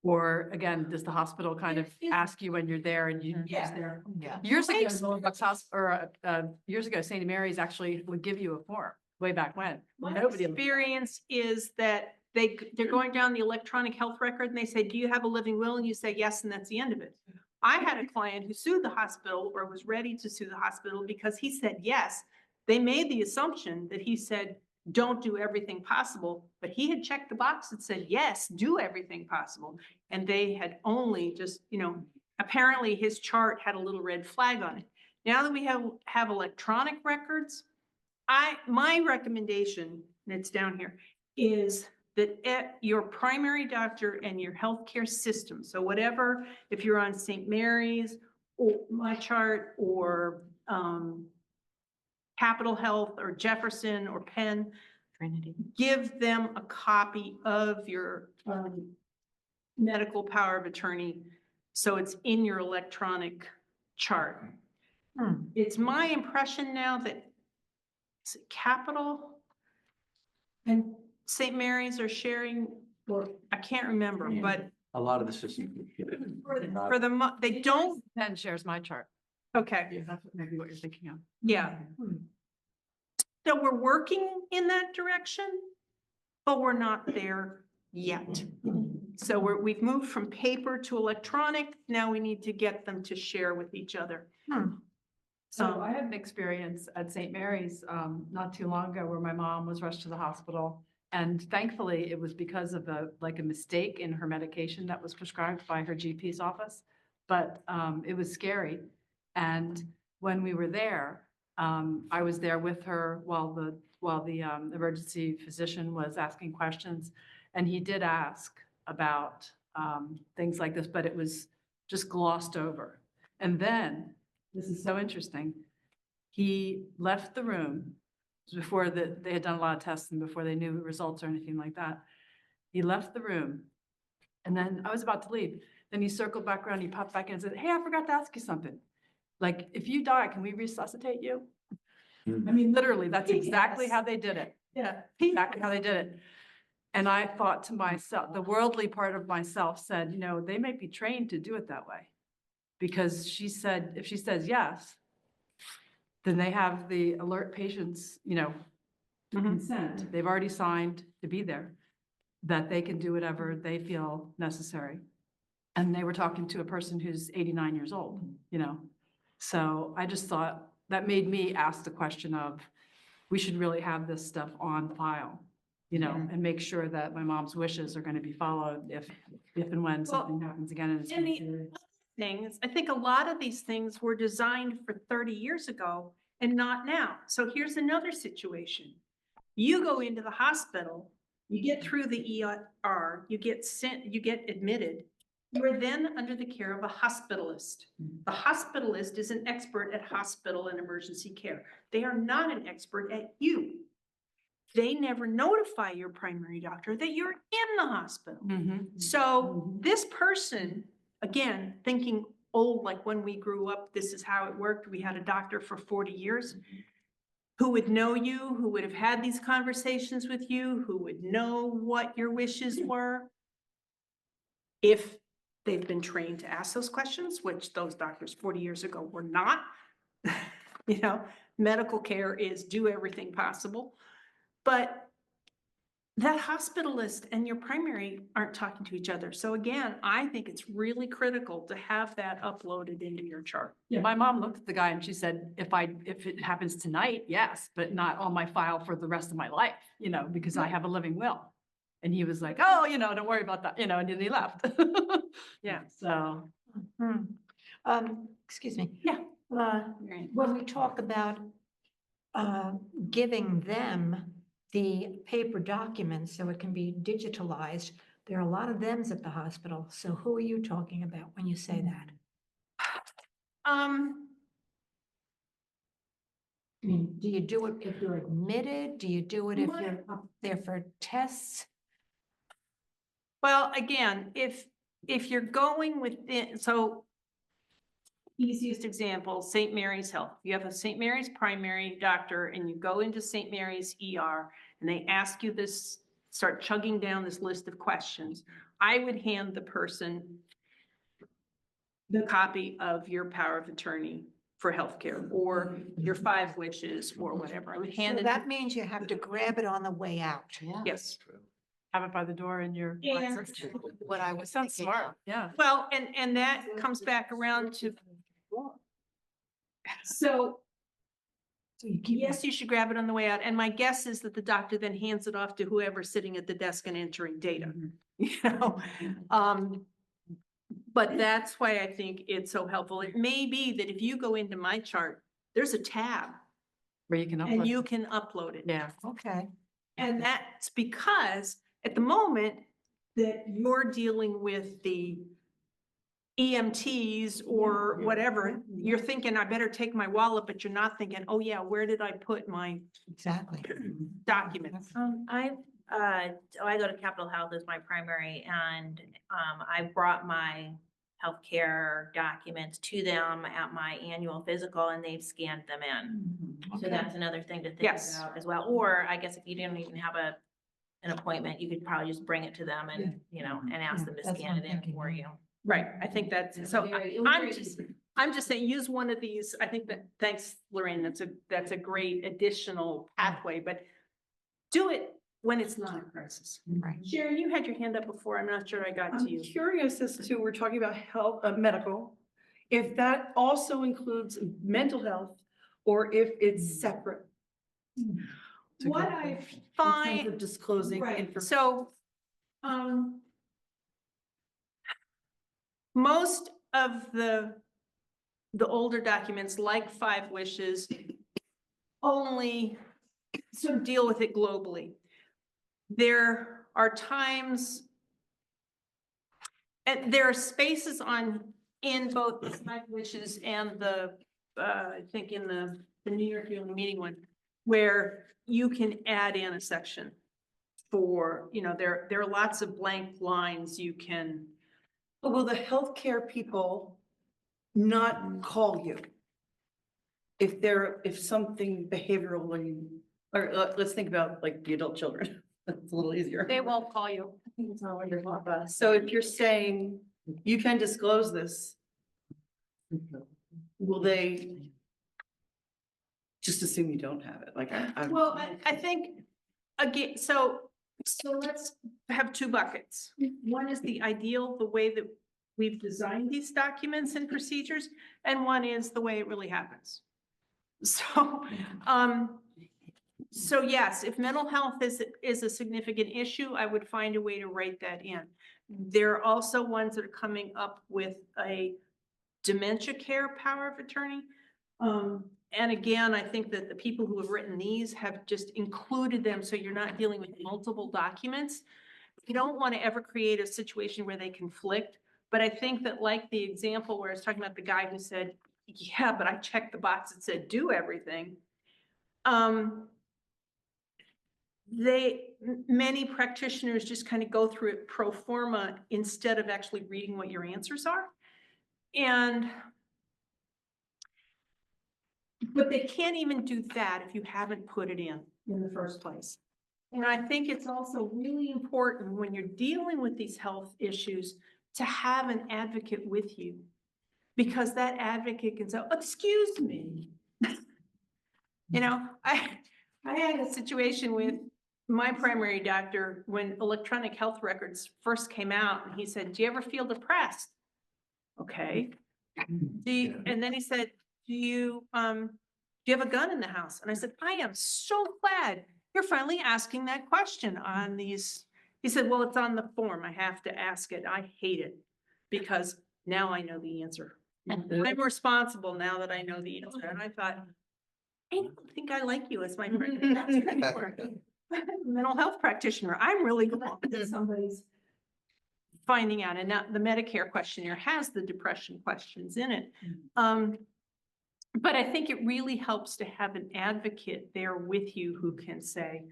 Or again, does the hospital kind of ask you when you're there and you use their? Yeah. Years ago, years ago, St. Mary's actually would give you a form way back when. My Nobody. experience is that they're going down the electronic health record and they say, do you have a living will? And you say yes, and that's the end of it. I had a client who sued the hospital or was ready to sue the hospital because he said yes. They made the assumption that he said, don't do everything possible, but he had checked the box that said, yes, do everything possible. And they had only just, apparently his chart had a little red flag on it. Now that we have electronic records, my recommendation, and it's down here, is that your primary doctor and your healthcare system, so whatever, if you're on St. Mary's or my chart or Capital Health or Jefferson or Penn, Trinity. give them a copy of your medical power of attorney so it's in your electronic chart. It's my impression now that Capital and St. Mary's are sharing, or I can't remember, but A lot of the systems. for the, they don't, Penn shares my chart. okay, Yeah, that's maybe what you're thinking of. yeah. So we're working in that direction, but we're not there yet. So we've moved from paper to electronic. Now we need to get them to share with each other. So I had an experience at St. Mary's not too long ago where my mom was rushed to the hospital. And thankfully, it was because of a mistake in her medication that was prescribed by her GP's office. But it was scary. And when we were there, I was there with her while the emergency physician was asking questions. And he did ask about things like this, but it was just glossed over. And then, this is so interesting, he left the room before they had done a lot of tests and before they knew results or anything like that. He left the room and then I was about to leave. Then he circled back around, he popped back in and said, hey, I forgot to ask you something. Like, if you die, can we resuscitate you? I mean, literally, that's exactly how they did it. Yeah. Exactly how they did it. And I thought to myself, the worldly part of myself said, they may be trained to do it that way. Because she said, if she says yes, then they have the alert patients, consent. They've already signed to be there, that they can do whatever they feel necessary. And they were talking to a person who's 89 years old, you know? So I just thought that made me ask the question of, we should really have this stuff on file, you know, and make sure that my mom's wishes are going to be followed if and when something happens again. And it's and the- considered- Things, I think a lot of these things were designed for 30 years ago and not now. So here's another situation. You go into the hospital, you get through the ER, you get sent, you get admitted. You are then under the care of a hospitalist. The hospitalist is an expert at hospital and emergency care. They are not an expert at you. They never notify your primary doctor that you're in the hospital. So this person, again, thinking old, like when we grew up, this is how it worked. We had a doctor for 40 years who would know you, who would have had these conversations with you, who would know what your wishes were. If they've been trained to ask those questions, which those doctors 40 years ago were not. You know, medical care is do everything possible. But that hospitalist and your primary aren't talking to each other. So again, I think it's really critical to have that uploaded into your chart. Yeah, my mom looked at the guy and she said, if it happens tonight, yes, but not on my file for the rest of my life, you know, because I have a living will. And he was like, oh, you know, don't worry about that, you know, and then he left. Yeah. So. Excuse me. Yeah. When we talk about giving them the paper documents so it can be digitalized, there are a lot of thems at the hospital. So who are you talking about when you say that? Do you do it if you're admitted? Do you do it if you're up there for tests? Well, again, if you're going within, so easiest example, St. Mary's Health. You have a St. Mary's primary doctor and you go into St. Mary's ER and they ask you this, start chugging down this list of questions. I would hand the person the copy of your power of attorney for healthcare or your 5 wishes or whatever. I would hand So it. that means you have to grab it on the way out. Yeah. Yes. Have it by the door in your. And- What I was Sounds thinking smart, of. yeah. Well, and that comes back around to. So So you keep. yes, you should grab it on the way out. And my guess is that the doctor then hands it off to whoever's sitting at the desk and entering data, you know? But that's why I think it's so helpful. It may be that if you go into my chart, there's a tab Where you can and upload. you can upload it. Yeah. Okay. And that's because at the moment that you're dealing with the EMTs or whatever, you're thinking, I better take my wallet, but you're not thinking, oh yeah, where did I put my Exactly. documents? I go to Capitol Health as my primary and I brought my healthcare documents to them at my annual physical and they've scanned them in. So that's another thing to think Yes. about as well. Or I guess if you didn't even have an appointment, you could probably just bring it to them and, you know, and ask them to That's what scan I'm it in thinking, for yeah. you. Right, I think that's, so I'm just saying, use one of these. I think that, thanks, Lorraine, that's a great additional pathway, but do it when it's not a crisis. Right. Sharon, you had your hand up before. I'm not sure I got to I'm you. curious as to, we're talking about health, medical, if that also includes mental health or if it's separate. What I In terms find, of disclosing right, information. so, most of the older documents, like 5 wishes, only sort of deal with it globally. There are times, and there are spaces in both the 5 wishes and the, I think in the New York Yearly Meeting one, where you can add in a section for, you know, there are lots of blank lines you can. But will the healthcare people not call you? If something behaviorally, or let's think about like the adult children, that's a little easier. They won't call you. So if you're saying you can disclose this, will they just assume you don't have it? Like, Well, I think, again, so let's have 2 buckets. One is the ideal, the way that we've designed these documents and procedures, and one is the way it really happens. So, so yes, if mental health is a significant issue, I would find a way to write that in. There are also ones that are coming up with a dementia care power of attorney. And again, I think that the people who have written these have just included them so you're not dealing with multiple documents. You don't want to ever create a situation where they conflict, but I think that like the example where I was talking about the guy who said, yeah, but I checked the box that said do everything. Many practitioners just kind of go through it pro forma instead of actually reading what your answers are. But they can't even do that if you haven't put it in the first place. And I think it's also really important when you're dealing with these health issues to have an advocate with you, because that advocate can say, excuse me. You know, I had a situation with my primary doctor when electronic health records first came out, and he said, do you ever feel depressed? Okay. And then he said, do you have a gun in the house? And I said, I am so glad you're finally asking that question on these. He said, well, it's on the form. I have to ask it. I hate it because now I know the answer. I'm responsible now that I know the answer. And I thought, I don't think I like you as my friend. Mental health practitioner. I'm really glad that somebody's finding out. And now the Medicare questionnaire has the depression questions in it. But I think it really helps to have an advocate there with you who can say,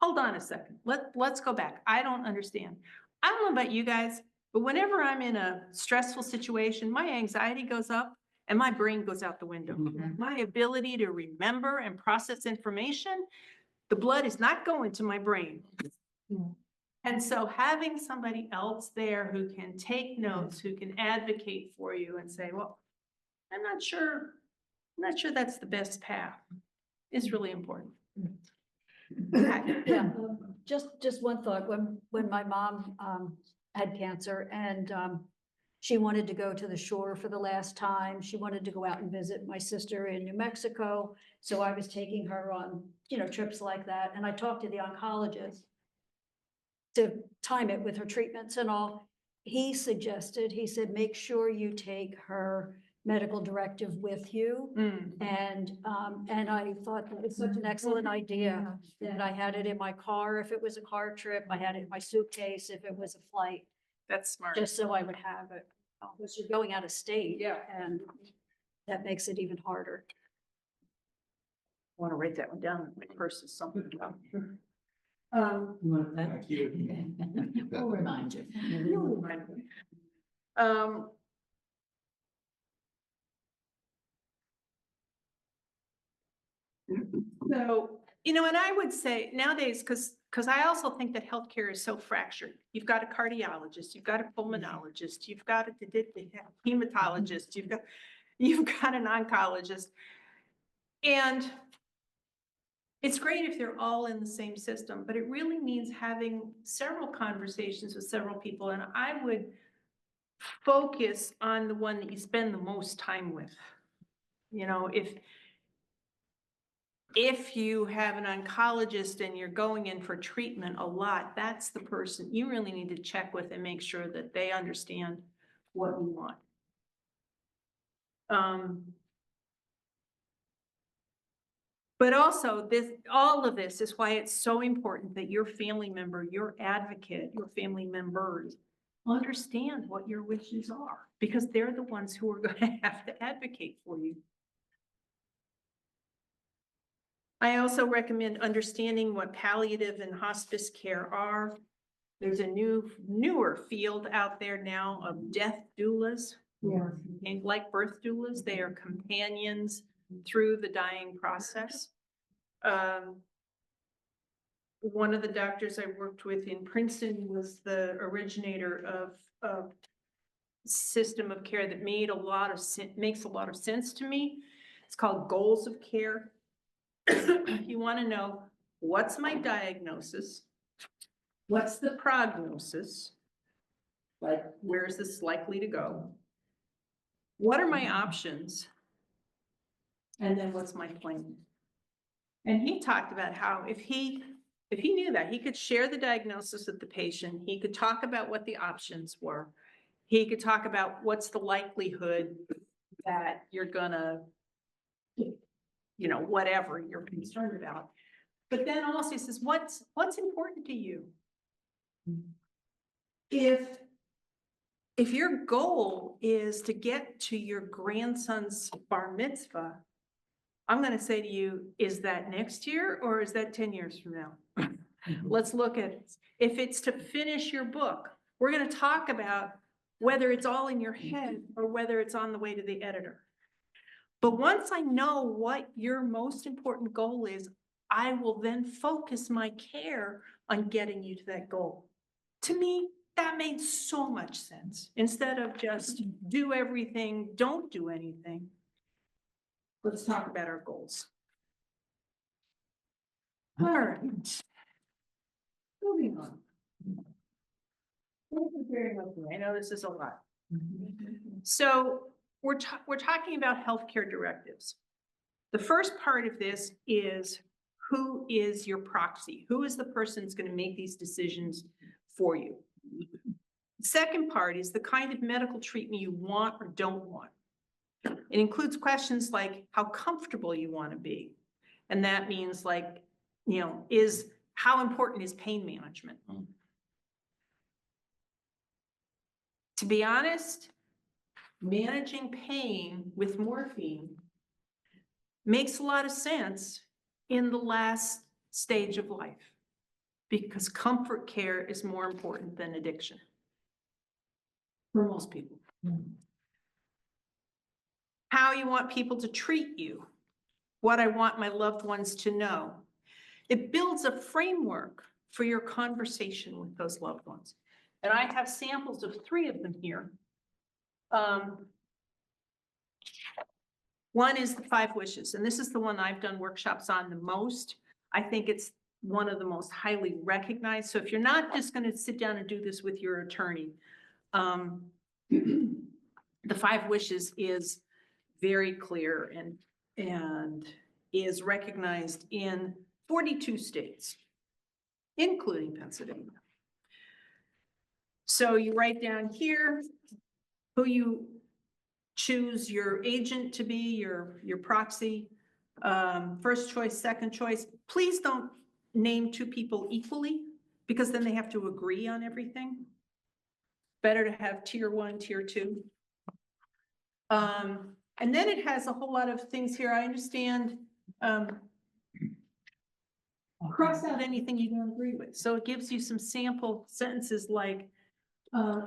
hold on a second, let's go back. I don't understand. I don't know about you guys, but whenever I'm in a stressful situation, my anxiety goes up and my brain goes out the window. My ability to remember and process information, the blood is not going to my brain. And so having somebody else there who can take notes, who can advocate for you and say, well, I'm not sure that's the best path, is really important. Yeah, just one thought, when my mom had cancer and she wanted to go to the shore for the last time, she wanted to go out and visit my sister in New Mexico. So I was taking her on, trips like that. And I talked to the oncologist to time it with her treatments and all. He said, make sure you take her medical directive with you. And I thought that was such an excellent idea that I had it in my car if it was a car trip, I had it in my suitcase if it was a flight, That's smart. just so I would have it. Because you're going out of state. Yeah. And that makes it even harder. I want to write that one down in my purse is something about. Thank you. We'll remind you. So, and I would say nowadays, because I also think that healthcare is so fractured. You've got a cardiologist, you've got a pulmonologist, you've got a hematologist, you've got an oncologist. And it's great if they're all in the same system, but it really means having several conversations with several people. And I would focus on the one that you spend the most time with. If you have an oncologist and you're going in for treatment a lot, that's the person you really need to check with and make sure that they understand what you want. But also all of this is why it's so important that your family member, your advocate, your family members understand what your wishes are, because they're the ones who are going to have to advocate for you. I also recommend understanding what palliative and hospice care are. There's a newer field out there now of death doulas. And like birth doulas, they are companions through the dying process. One of the doctors I worked with in Princeton was the originator of a system of care that makes a lot of sense to me. It's called goals of care. You want to know, what's my diagnosis? What's the prognosis? Like, where is this likely to go? What are my options? And then what's my plan? And he talked about how if he knew that, he could share the diagnosis with the patient, he could talk about what the options were. He could talk about what's the likelihood that you're gonna, whatever you're concerned about. But then also he says, what's important to you? If your goal is to get to your grandson's bar mitzvah, I'm gonna say to you, is that next year or is that 10 years from now? Let's look at it. If it's to finish your book, we're gonna talk about whether it's all in your head or whether it's on the way to the editor. But once I know what your most important goal is, I will then focus my care on getting you to that goal. To me, that made so much sense. Instead of just do everything, don't do anything. Let's talk about our goals. All right. Moving on. I know this is a lot. So we're talking about healthcare directives. The first part of this is, who is your proxy? Who is the person that's going to make these decisions for you? The second part is the kind of medical treatment you want or don't want. It includes questions like how comfortable you want to be. And that means like, how important is pain management? To be honest, managing pain with morphine makes a lot of sense in the last stage of life, because comfort care is more important than addiction for most people. How you want people to treat you, what I want my loved ones to know. It builds a framework for your conversation with those loved ones. And I have samples of 3 of them here. One is the 5 wishes, and this is the one I've done workshops on the most. I think it's one of the most highly recognized. So if you're not just going to sit down and do this with your attorney, the 5 wishes is very clear and is recognized in 42 states, including Pennsylvania. So you write down here who you choose your agent to be, your proxy, first choice, second choice. Please don't name 2 people equally, because then they have to agree on everything. Better to have tier 1, tier 2. And then it has a whole lot of things here. I understand, cross out anything you don't agree with. So it gives you some sample sentences like,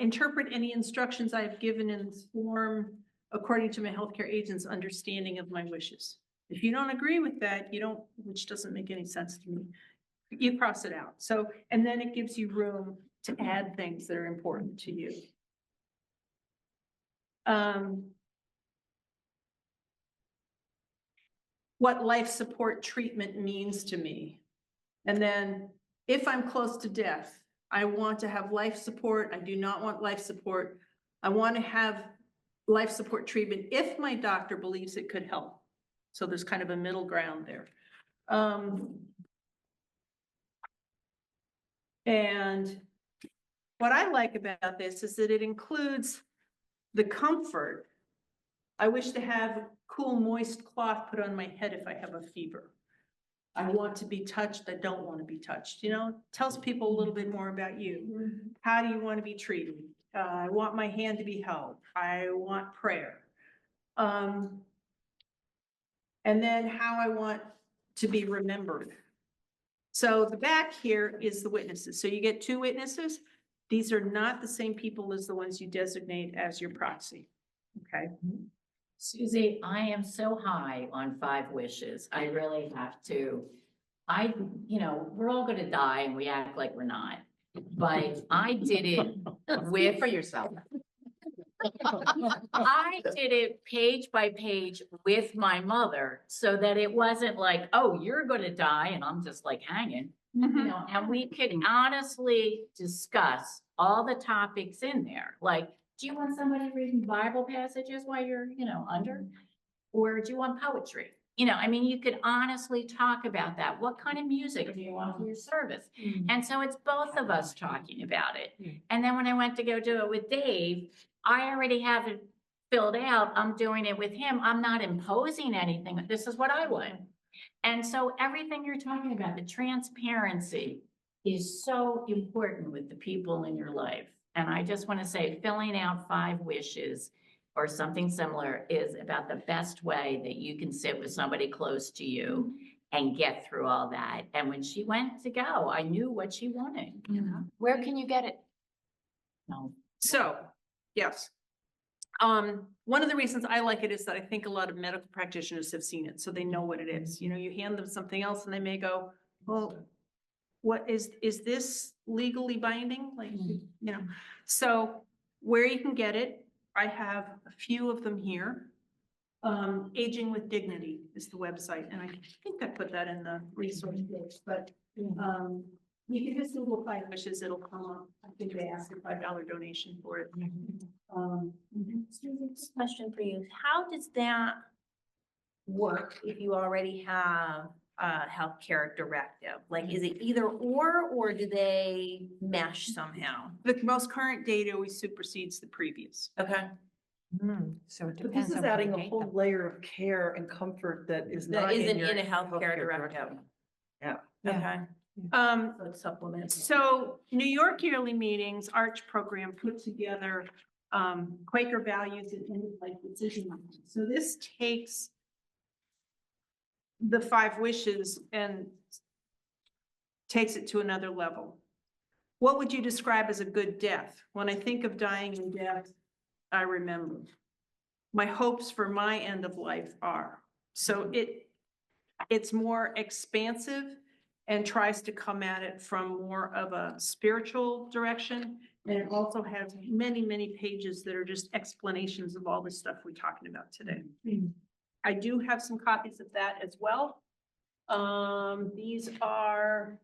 interpret any instructions I have given in this form according to my healthcare agent's understanding of my wishes. If you don't agree with that, which doesn't make any sense to me, you cross it out. So, and then it gives you room to add things that are important to you. What life support treatment means to me. And then if I'm close to death, I want to have life support. I do not want life support. I want to have life support treatment if my doctor believes it could help. So there's kind of a middle ground there. And what I like about this is that it includes the comfort. I wish to have cool, moist cloth put on my head if I have a fever. I want to be touched. I don't want to be touched. Tells people a little bit more about you. How do you want to be treated? I want my hand to be held. I want prayer. And then how I want to be remembered. So the back here is the witnesses. So you get 2 witnesses. These are not the same people as the ones you designate as your proxy. Okay. Susie, I am so high on 5 wishes. I really have to. We're all gonna die and we act like we're not. But I did it with For yourself. I did it page by page with my mother so that it wasn't like, oh, you're gonna die and I'm just like hanging. And we could honestly discuss all the topics in there. Like, do you want somebody reading Bible passages while you're, under? Or do you want poetry? I mean, you could honestly talk about that. What kind of music do you want for your service? And so it's both of us talking about it. And then when I went to go do it with Dave, I already have it filled out. I'm doing it with him. I'm not imposing anything. This is what I want. And so everything you're talking about, the transparency is so important with the people in your life. And I just want to say, filling out 5 wishes or something similar is about the best way that you can sit with somebody close to you and get through all that. And when she went to go, I knew what she wanted. Where can you get it? No. So, yes. One of the reasons I like it is that I think a lot of medical practitioners have seen it, so they know what it is. You hand them something else and they may go, well, what is this legally binding? Like, so where you can get it, I have a few of them here. Aging with Dignity is the website, and I think I put that in the resource page, but, you can just Google 5 wishes, it'll come up. I think they asked a $5 donation for it. Question for you. How does that work if you already have a healthcare directive? Like, is it either or do they mesh somehow? The most current data always supersedes the previous. Okay. So it But depends this is on where adding you a date whole them. layer of care and comfort that is That not isn't your in a healthcare directive. Yeah. Okay. So it's supplemental. So New York Yearly Meetings, Arch Program put together Quaker values and end-of-life decision making. So this takes the 5 wishes and takes it to another level. What would you describe as a good death? When I think of dying and death, I remember. My hopes for my end of life are. So it's more expansive and tries to come at it from more of a spiritual direction. And it also has many, many pages that are just explanations of all the stuff we're talking about today. I do have some copies of that as well. These are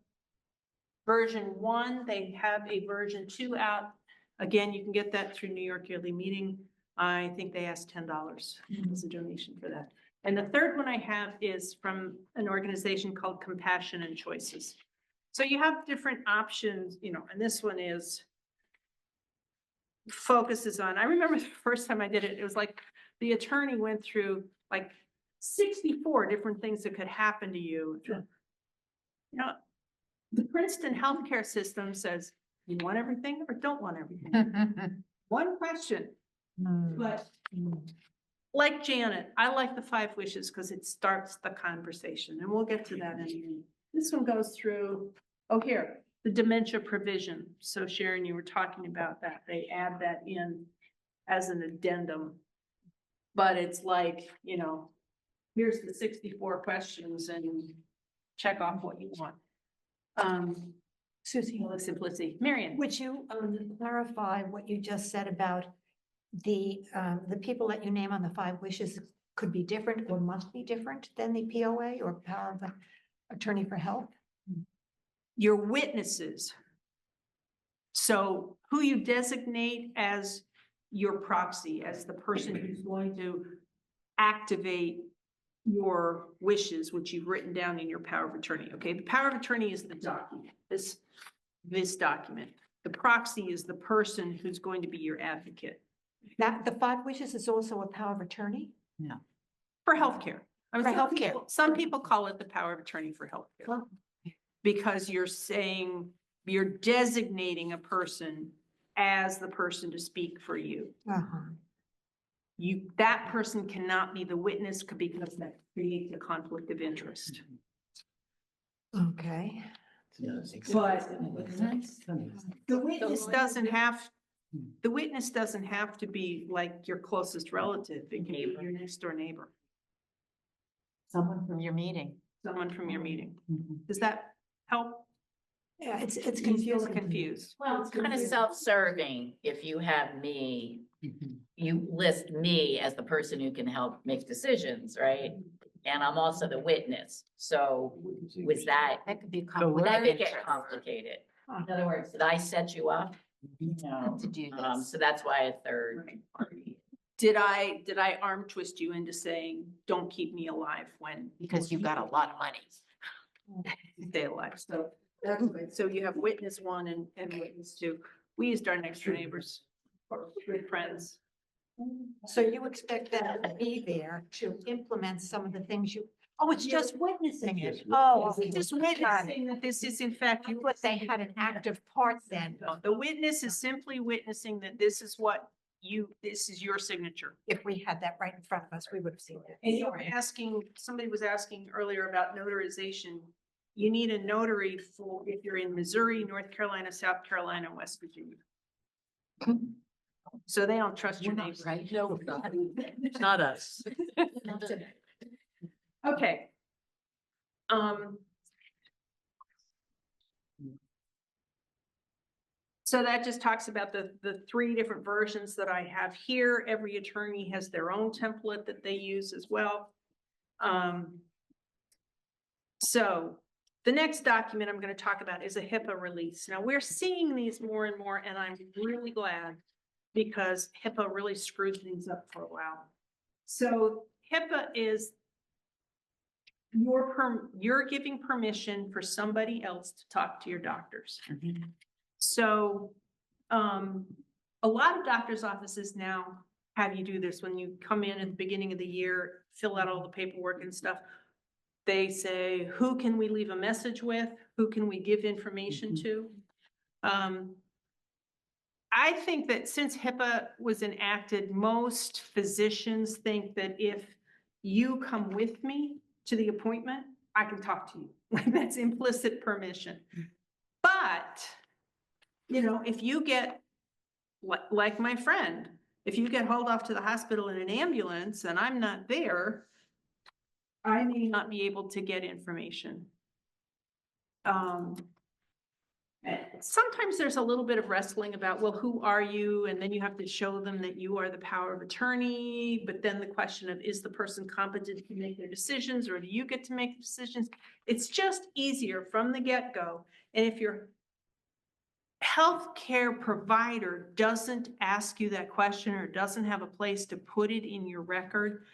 version 1. They have a version 2 out. Again, you can get that through New York Yearly Meeting. I think they asked $10 as a donation for that. And the third one I have is from an organization called Compassion and Choices. So you have different options, and this one focuses on, I remember the first time I did it, it was like the attorney went through like 64 different things that could happen to you. The Princeton healthcare system says, you want everything or don't want everything? One question, but like Janet, I like the 5 wishes because it starts the conversation, and we'll get to that in a minute. This one goes through, here, the dementia provision. So Sharon, you were talking about that. They add that in as an addendum. But it's like, here's the 64 questions and check off what you want. Susie, simplicity. Marion. Would you clarify what you just said about the people that you name on the 5 wishes could be different or must be different than the POA or power of attorney for health? Your witnesses. So who you designate as your proxy, as the person who's going to activate your wishes, which you've written down in your power of attorney. Okay, the power of attorney is the document, this document. The proxy is the person who's going to be your advocate. That the 5 wishes is also a power of attorney? For healthcare. I mean, For healthcare. Some people call it the power of attorney for healthcare. Because you're designating a person as the person to speak for you. That person cannot be the witness because that creates a conflict of interest. Okay. But the witness doesn't have to be like your closest relative. It can be your next door neighbor, Someone from your meeting. someone from your meeting. Does that help? Yeah, it's You still confusing. confused. Well, it's kind of self-serving if you have me, you list me as the person who can help make decisions, right? And I'm also the witness. So was that, That could be would that complicated. get complicated? In other words, did I set you up? you know, To do this. so that's why a third party. Did I arm twist you into saying, don't keep me alive when? Because you've got a lot of money. Stay alive, so that's good. So you have witness one and witness two. We used our next door neighbors or good friends. So you expect them to be there to implement some of the things oh, it's just witnessing it. Oh, okay. Just witnessing that this is in fact. I thought they had an active part then, No, the witness is simply witnessing that this is what this is your signature. if we had that right in front of us, we would have seen it. And you were asking, somebody was asking earlier about notarization. You need a notary for if you're in Missouri, North Carolina, South Carolina, West Virginia. So they don't trust your neighbor. Right? No, not us. Okay. So that just talks about the three different versions that I have here. Every attorney has their own template that they use as well. So the next document I'm going to talk about is a HIPAA release. Now we're seeing these more and more, and I'm really glad because HIPAA really screwed things up for a while. So HIPAA is you're giving permission for somebody else to talk to your doctors. So, a lot of doctor's offices now have you do this when you come in at the beginning of the year, fill out all the paperwork and stuff. They say, who can we leave a message with? Who can we give information to? I think that since HIPAA was enacted, most physicians think that if you come with me to the appointment, I can talk to you. That's implicit permission. But, you know, if you get, like my friend, if you get hauled off to the hospital in an ambulance and I'm not there, I may not be able to get information. Sometimes there's a little bit of wrestling about, well, who are you? And then you have to show them that you are the power of attorney. But then the question of, is the person competent to make their decisions, or do you get to make the decisions? It's just easier from the get-go. And if your healthcare provider doesn't ask you that question or doesn't have a place to put it in your record,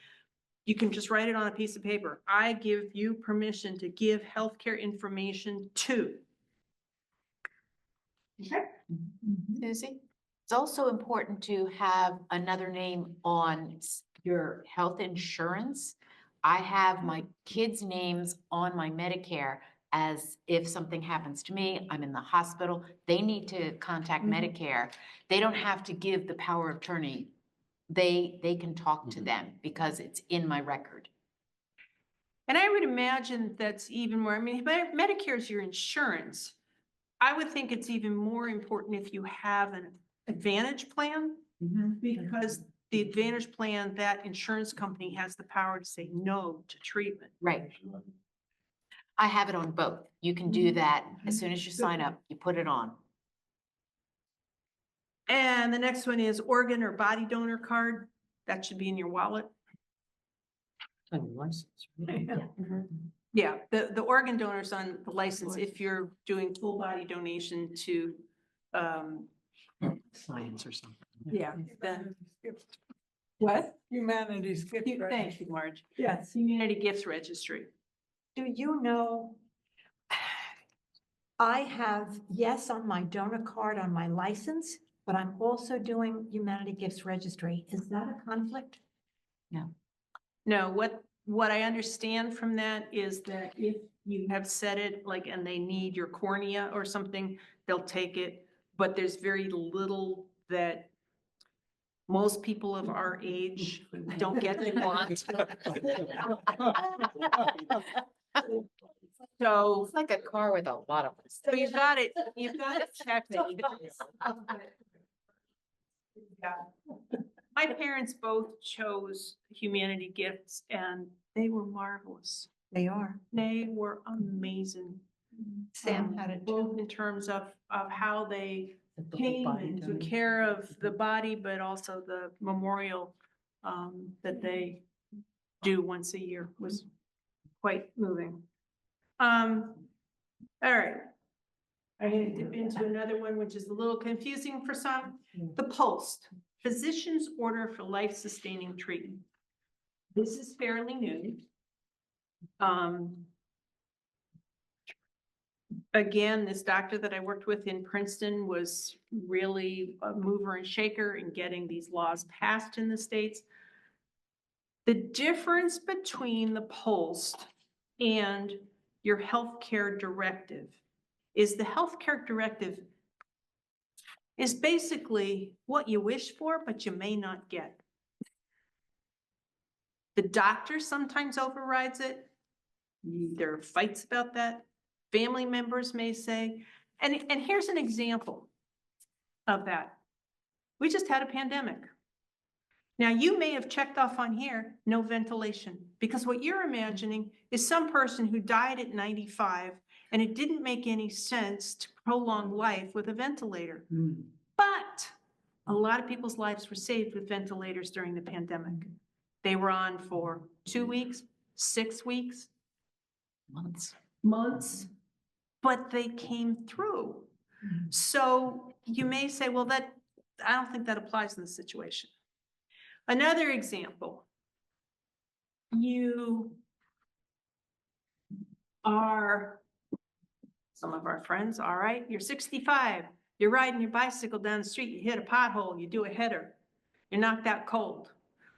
you can just write it on a piece of paper. I give you permission to give healthcare information to. Okay. Susie? It's also important to have another name on your health insurance. I have my kids' names on my Medicare as if something happens to me, I'm in the hospital, they need to contact Medicare. They don't have to give the power of attorney. They can talk to them because it's in my record. And I would imagine that's even more, I mean, Medicare is your insurance. I would think it's even more important if you have an Advantage plan, because the Advantage plan, that insurance company has the power to say no to treatment. Right. I have it on both. You can do that as soon as you sign up, you put it on. And the next one is organ or body donor card. That should be in your wallet. On your license, right? Yeah, the organ donor's on the license if you're doing full body donation to, Science or something. yeah, then. What? Humanities. Thank you, Marge. Yes. Community Gifts Registry. Do you know? I have yes on my donor card on my license, but I'm also doing Humanity Gifts Registry. Is that a conflict? No, what I understand from that is that if you have said it, like, and they need your cornea or something, they'll take it. But there's very little that most people of our age don't get to want. So, It's like a car with a lot of. so you've got it checked. Yeah. My parents both chose Humanity Gifts and they were marvelous. They are. They were amazing. Sam had it Both too. in terms of how they The whole came body and took donation. care of the body, but also the memorial that they do once a year was quite moving. All right. I'm gonna dip into another one, which is a little confusing for some. The POST, Physician's Order for Life-Sustaining Treatment. This is fairly new. Again, this doctor that I worked with in Princeton was really a mover and shaker in getting these laws passed in the states. The difference between the POST and your healthcare directive is the healthcare directive is basically what you wish for, but you may not get. The doctor sometimes overrides it. There are fights about that. Family members may say, and here's an example of that. We just had a pandemic. Now, you may have checked off on here, no ventilation, because what you're imagining is some person who died at 95 and it didn't make any sense to prolong life with a ventilator. But a lot of people's lives were saved with ventilators during the pandemic. They were on for 2 weeks, 6 weeks, months, but they came through. So you may say, well, I don't think that applies in this situation. Another example, you are, some of our friends, all right, you're 65, you're riding your bicycle down the street, you hit a pothole, you do a header, you're knocked out cold.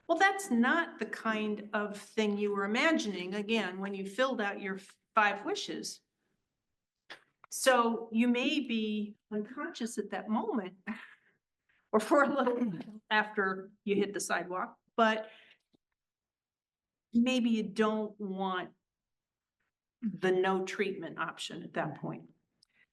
Well, that's not the kind of thing you were imagining, again, when you filled out your 5 wishes. So you may be unconscious at that moment or for a little after you hit the sidewalk, but maybe you don't want the no treatment option at that point.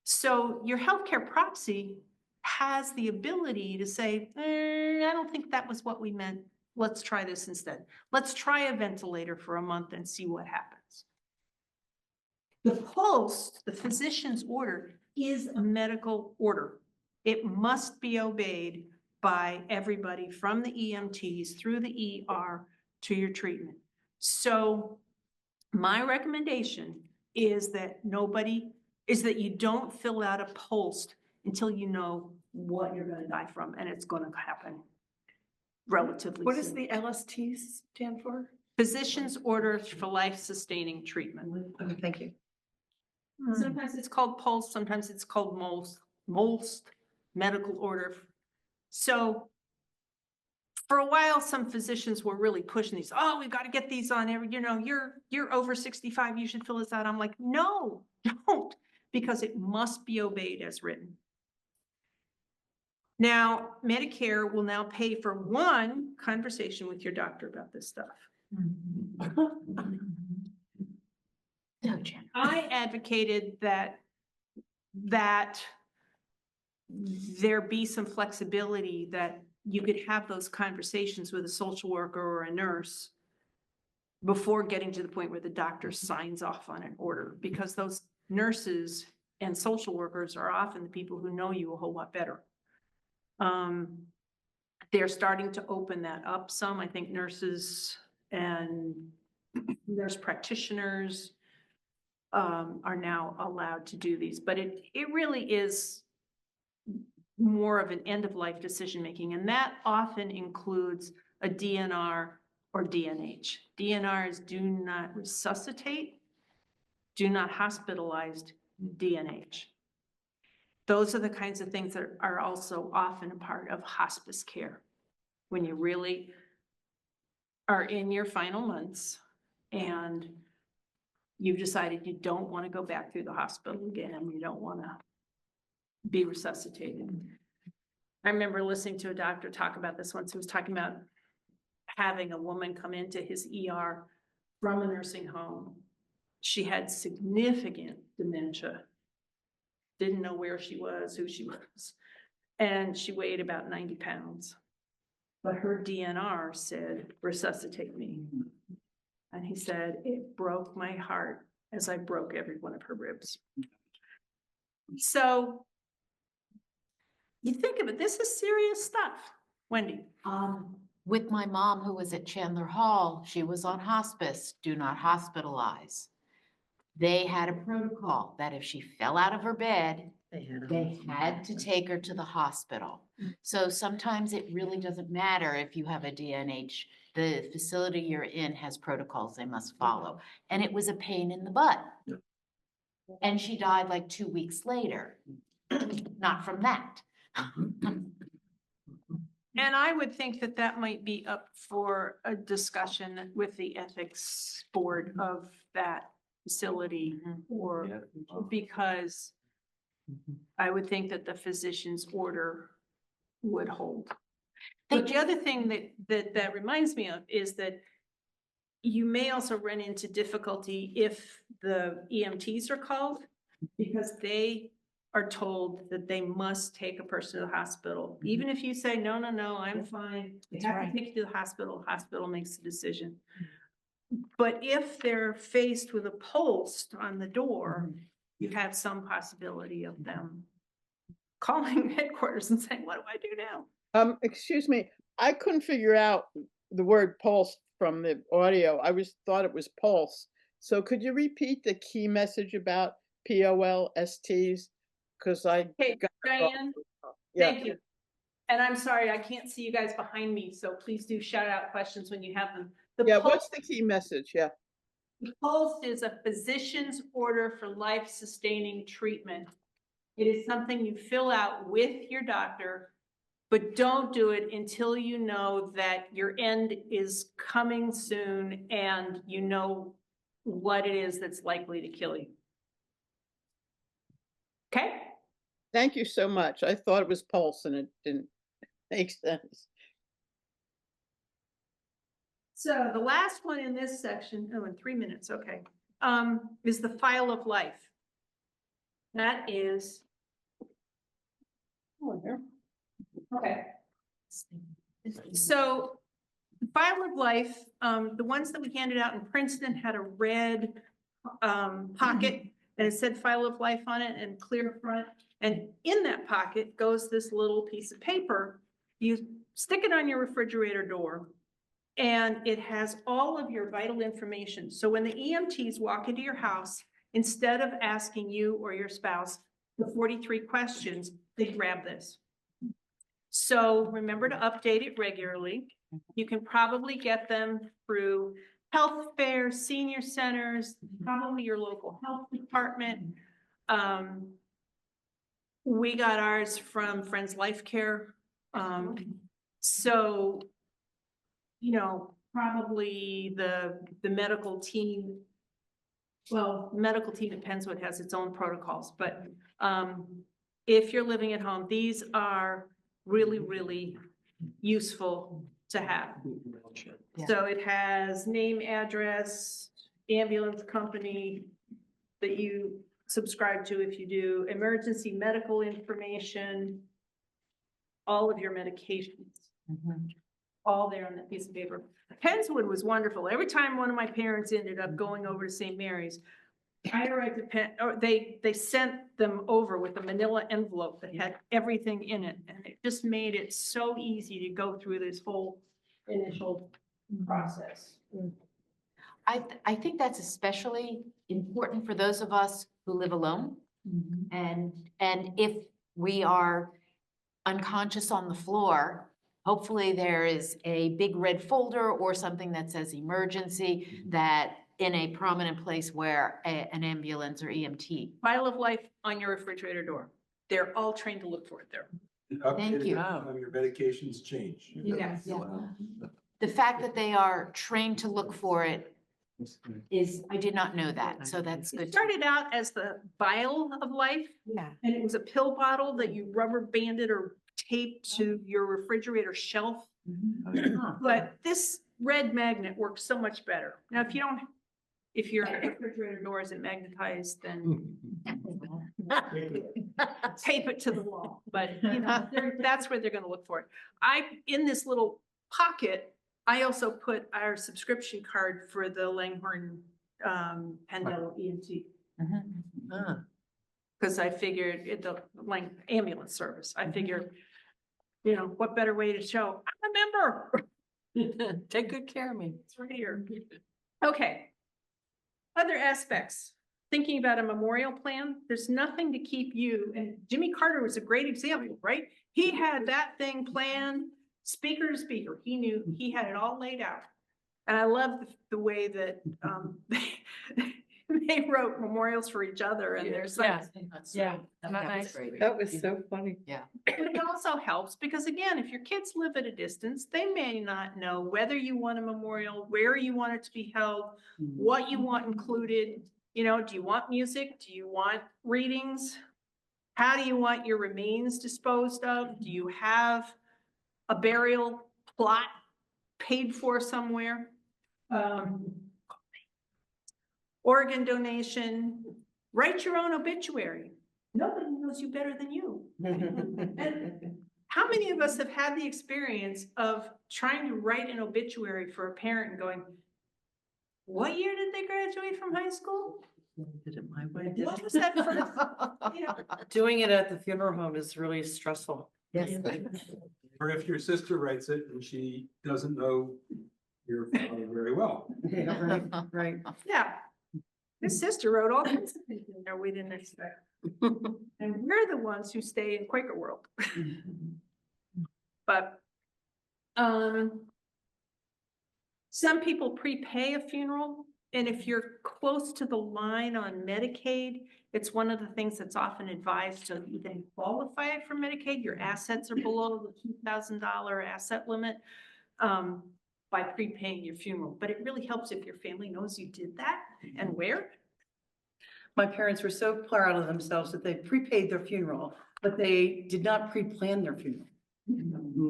So your healthcare proxy has the ability to say, I don't think that was what we meant. Let's try this instead. Let's try a ventilator for a month and see what happens. The POST, the physician's order, is a medical order. It must be obeyed by everybody from the EMTs through the ER to your treatment. So my recommendation is that you don't fill out a POST until you know what you're gonna die from, and it's gonna happen relatively What soon. does the LST stand for? Physician's Order for Life-Sustaining Treatment. Okay, thank you. Sometimes it's called POST, sometimes it's called MOST, medical order. So for a while, some physicians were really pushing these. Oh, we've got to get these on every, you're over 65, you should fill this out. I'm like, no, don't, because it must be obeyed as written. Now, Medicare will now pay for one conversation with your doctor about this stuff. I advocated that there be some flexibility, that you could have those conversations with a social worker or a nurse before getting to the point where the doctor signs off on an order, because those nurses and social workers are often the people who know you a whole lot better. They're starting to open that up some. I think nurses and nurse practitioners are now allowed to do these, but it really is more of an end-of-life decision-making, and that often includes a DNR or DNH. DNR is do not resuscitate, do not hospitalize, DNH. Those are the kinds of things that are also often a part of hospice care, when you really are in your final months and you've decided you don't want to go back through the hospital again, you don't want to be resuscitated. I remember listening to a doctor talk about this once. He was talking about having a woman come into his ER from a nursing home. She had significant dementia, didn't know where she was, who she was, and she weighed about 90 pounds. But her DNR said, resuscitate me. And he said, it broke my heart as I broke every one of her ribs. So you think of it, this is serious stuff. Wendy. With my mom, who was at Chandler Hall, she was on hospice, do not hospitalize. They had a protocol that if she fell out of her bed, They had to take her to the hospital. So sometimes it really doesn't matter if you have a DNH. The facility you're in has protocols they must follow. And it was a pain in the butt. And she died like 2 weeks later. Not from that. And I would think that that might be up for a discussion with the ethics board of that facility, or because I would think that the physician's order would hold. But the other thing that reminds me of is that you may also run into difficulty if the EMTs are called, because they are told that they must take a person to the hospital. Even if you say, no, I'm fine, they have to take you to the hospital makes the decision. But if they're faced with a post on the door, you have some possibility of them calling headquarters and saying, what do I do now? Excuse me, I couldn't figure out the word pulse from the audio. I thought it was pulse. So could you repeat the key message about POLSTs? Because Okay, Diane, yeah. thank you. And I'm sorry, I can't see you guys behind me, so please do shout out questions when you have them. Yeah, what's the key message? Yeah. The POLST is a physician's order for life-sustaining treatment. It is something you fill out with your doctor, but don't do it until you know that your end is coming soon and you know what it is that's likely to kill you. Okay? Thank you so much. I thought it was pulse and it didn't make sense. So the last one in this section, in 3 minutes, okay, is the file of life. That is. Okay. So the file of life, the ones that we handed out in Princeton had a red pocket and it said file of life on it and clear front. And in that pocket goes this little piece of paper. You stick it on your refrigerator door and it has all of your vital information. So when the EMTs walk into your house, instead of asking you or your spouse the 43 questions, they grab this. So remember to update it regularly. You can probably get them through health fairs, senior centers, probably your local health department. We got ours from Friends Life Care. So, you know, probably the medical team, well, medical team at Pennswood has its own protocols, but if you're living at home, these are really, really useful to have. Yeah. So it has name, address, ambulance company that you subscribe to if you do, emergency medical information, all of your medications, all there on that piece of paper. Pennswood was wonderful. Every time one of my parents ended up going over to St. Mary's, I arrived at Penn, or they sent them over with a manila envelope that had everything in it. And it just made it so easy to go through this whole initial process. I think that's especially important for those of us who live alone. And if we are unconscious on the floor, hopefully there is a big red folder or something that says emergency that in a prominent place where an ambulance or EMT. File of life on your refrigerator door. They're all trained to look for it there. Thank you. Your medications change. Yes. Yeah. The fact that they are trained to look for it is, I did not know that, so that's It good. started out as the vial of life, Yeah. and it was a pill bottle that you rubber banded or taped to your refrigerator shelf. But this red magnet works so much better. Now, if your refrigerator door isn't magnetized, then tape it to the wall. But you know, that's where they're gonna look for it. In this little pocket, I also put our subscription card for the Langhorne Pendle EMT. Because I figured the ambulance service, I figured, you know, what better way to show I'm a member? Take good care of me. It's right here. Okay. Other aspects, thinking about a memorial plan, there's nothing to keep you, and Jimmy Carter was a great example, right? He had that thing planned, speaker to speaker. He knew, he had it all laid out. And I love the way that, they wrote memorials for each other and their sons. Yeah, That not was nice. great. That was so funny. But it also helps because again, if your kids live at a distance, they may not know whether you want a memorial, where you want it to be held, what you want included. You know, do you want music? Do you want readings? How do you want your remains disposed of? Do you have a burial plot paid for somewhere? Organ donation, write your own obituary. Nobody knows you better than you. And how many of us have had the experience of trying to write an obituary for a parent and going, what year did they graduate from high school? Did it my way. What was that first? You know, Doing it at the funeral home is really stressful. Yes. Or if your sister writes it and she doesn't know your father very well. Yeah, right, right. yeah. His sister wrote all kinds of things in there we didn't expect. And we're the ones who stay in Quaker world. But, some people prepay a funeral, and if you're close to the line on Medicaid, it's one of the things that's often advised to you then qualify for Medicaid. Your assets are below the $2,000 asset limit, by prepaying your funeral. But it really helps if your family knows you did that and where. My parents were so proud of themselves that they prepaid their funeral, but they did not pre-plan their funeral.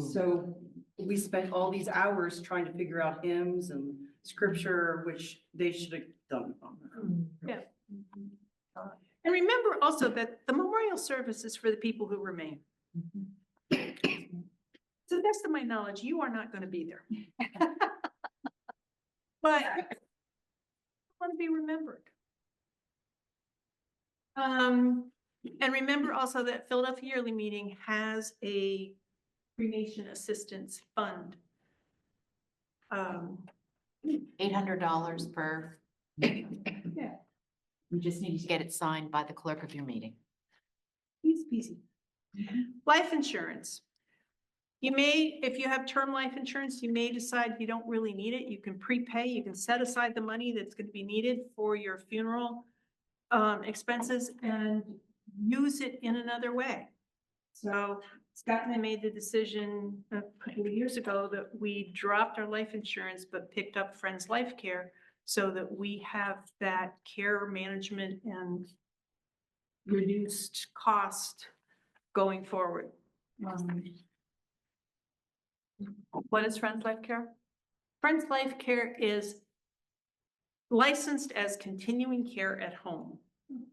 So we spent all these hours trying to figure out hymns and scripture, which they should have done on their own. Yeah. And remember also that the memorial service is for the people who remain. To the best of my knowledge, you are not going to be there. But I want to be remembered. And remember also that Philadelphia Yearly Meeting has a cremation assistance fund. $800 per. Yeah. We just need to get it signed by the clerk of your meeting. Easy peasy. Life insurance. You may, if you have term life insurance, you may decide you don't really need it. You can prepay, you can set aside the money that's going to be needed for your funeral expenses and use it in another way. So Scott and I made the decision a couple of years ago that we dropped our life insurance, but picked up Friends Life Care so that we have that care management and reduced cost going forward. What is Friends Life Care? Friends Life Care is licensed as continuing care at home.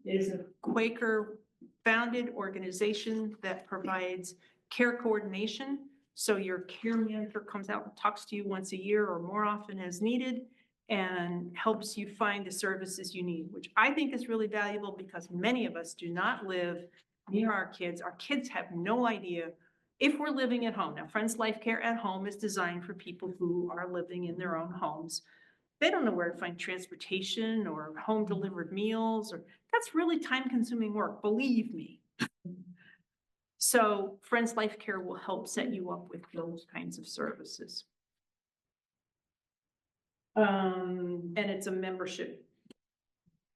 It is a Quaker founded organization that provides care coordination. So your care manager comes out and talks to you once a year or more often as needed and helps you find the services you need, which I think is really valuable because many of us do not live near our kids. Our kids have no idea if we're living at home. Now, Friends Life Care at Home is designed for people who are living in their own homes. They don't know where to find transportation or home delivered meals, or that's really time consuming work, believe me. So Friends Life Care will help set you up with those kinds of services. And it's a membership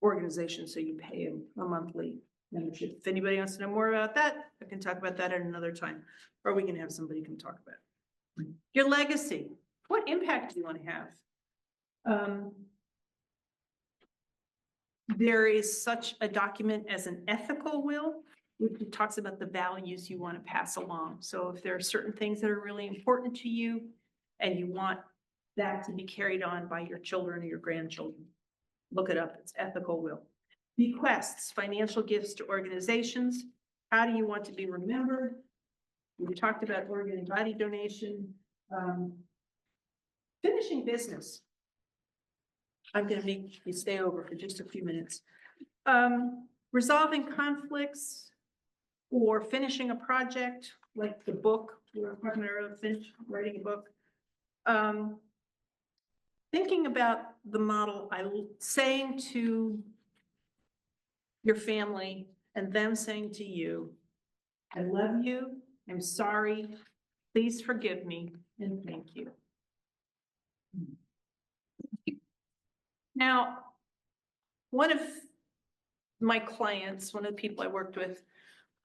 organization, so you pay a monthly membership. If anybody wants to know more about that, I can talk about that at another time, or we can have somebody come talk about it. Your legacy, what impact do you want to have? There is such a document as an ethical will, which talks about the values you want to pass along. So if there are certain things that are really important to you and you want that to be carried on by your children or your grandchildren, look it up. It's ethical will. Bequests, financial gifts to organizations. How do you want to be remembered? We talked about organ and body donation. Finishing business. I'm going to make you stay over for just a few minutes. Resolving conflicts or finishing a project, like the book, we were talking about writing a book. Thinking about the model, saying to your family and them saying to you, I love you, I'm sorry, please forgive me, and thank you. Now, one of my clients, one of the people I worked with,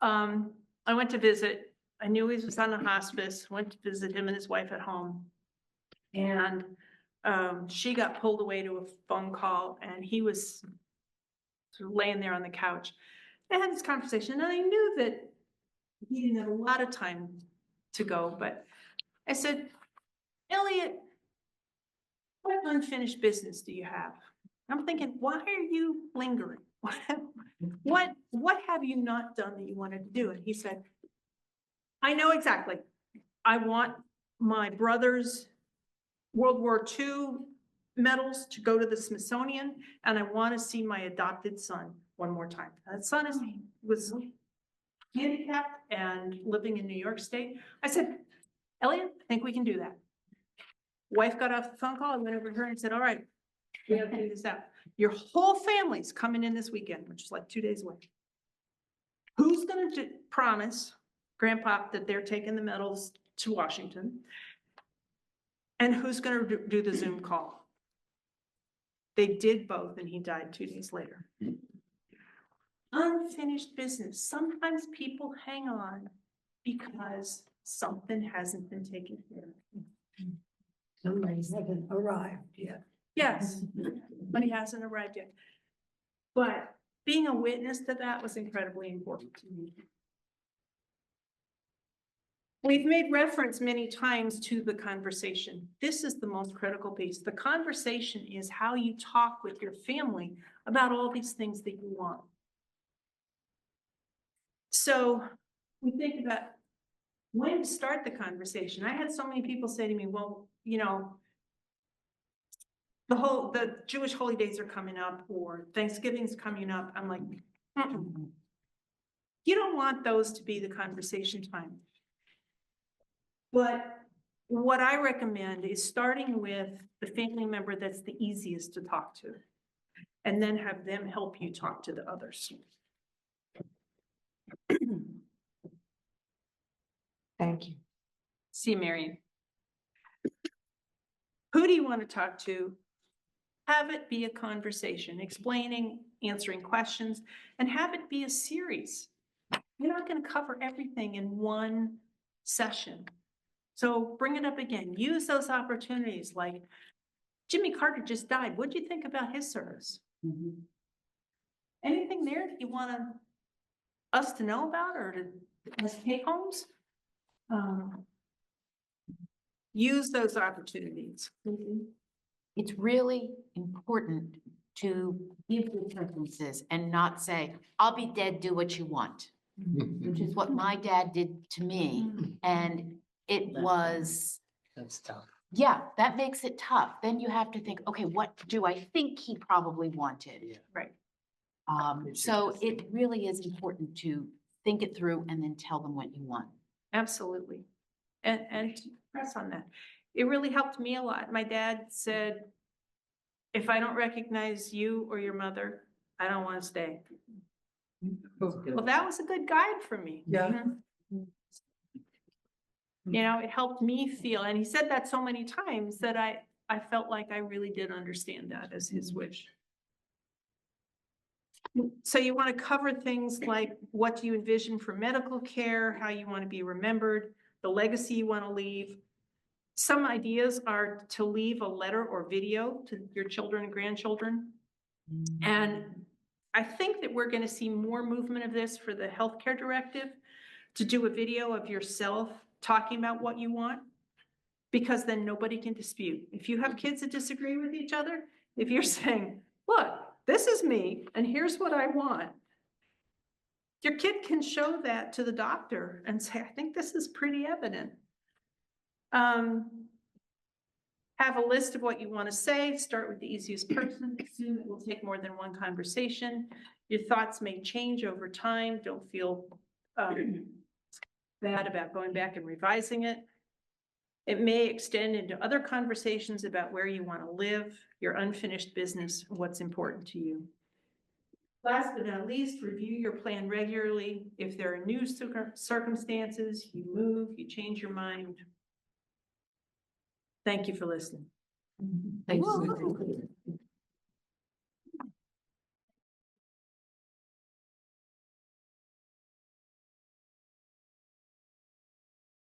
I went to visit. I knew he was on a hospice, went to visit him and his wife at home. And she got pulled away to a phone call and he was sort of laying there on the couch. I had this conversation and I knew that he didn't have a lot of time to go, but I said, Elliot, what unfinished business do you have? I'm thinking, why are you lingering? What have you not done that you wanted to do? And he said, I know exactly. I want my brother's World War II medals to go to the Smithsonian, and I want to see my adopted son one more time. That son was handicapped and living in New York State. I said, Elliot, I think we can do that. Wife got off the phone call. I went over to her and said, all right, we have to do this out. Your whole family's coming in this weekend, which is like 2 days away. Who's going to promise Grandpa that they're taking the medals to Washington? And who's going to do the Zoom call? They did both, and he died 2 days later. Unfinished business. Sometimes people hang on because something hasn't been taken care of. Somebody hasn't arrived yet. Yes, but he hasn't arrived yet. But being a witness to that was incredibly important to me. We've made reference many times to the conversation. This is the most critical piece. The conversation is how you talk with your family about all these things that you want. So we think about when to start the conversation. I had so many people say to me, well, you know, the Jewish holy days are coming up or Thanksgiving's coming up. I'm like, you don't want those to be the conversation time. But what I recommend is starting with the family member that's the easiest to talk to, and then have them help you talk to the others. Thank you. See, Marion. Who do you want to talk to? Have it be a conversation, explaining, answering questions, and have it be a series. You're not going to cover everything in one session. So bring it up again. Use those opportunities like Jimmy Carter just died. What do you think about his service? Anything there that you want us to know about or to as take homes? Use those opportunities. It's really important to give your preferences and not say, I'll be dead, do what you want, which is what my dad did to me. And it was, That's tough. yeah, that makes it tough. Then you have to think, okay, what do I think he probably wanted? Yeah. Right. So it really is important to think it through and then tell them what you want. Absolutely. And to press on that. It really helped me a lot. My dad said, if I don't recognize you or your mother, I don't want to stay. Well, that was a good guide for me. Yeah. You know, it helped me feel, and he said that so many times that I felt like I really did understand that as his wish. So you want to cover things like what do you envision for medical care, how you want to be remembered, the legacy you want to leave. Some ideas are to leave a letter or video to your children and grandchildren. And I think that we're going to see more movement of this for the healthcare directive, to do a video of yourself talking about what you want, because then nobody can dispute. If you have kids that disagree with each other, if you're saying, look, this is me and here's what I want, your kid can show that to the doctor and say, I think this is pretty evident. Have a list of what you want to say. Start with the easiest person. Assume it will take more than one conversation. Your thoughts may change over time. Don't feel bad about going back and revising it. It may extend into other conversations about where you want to live, your unfinished business, what's important to you. Last but not least, review your plan regularly. If there are new circumstances, you move, you change your mind. Thank you for listening. Thank you.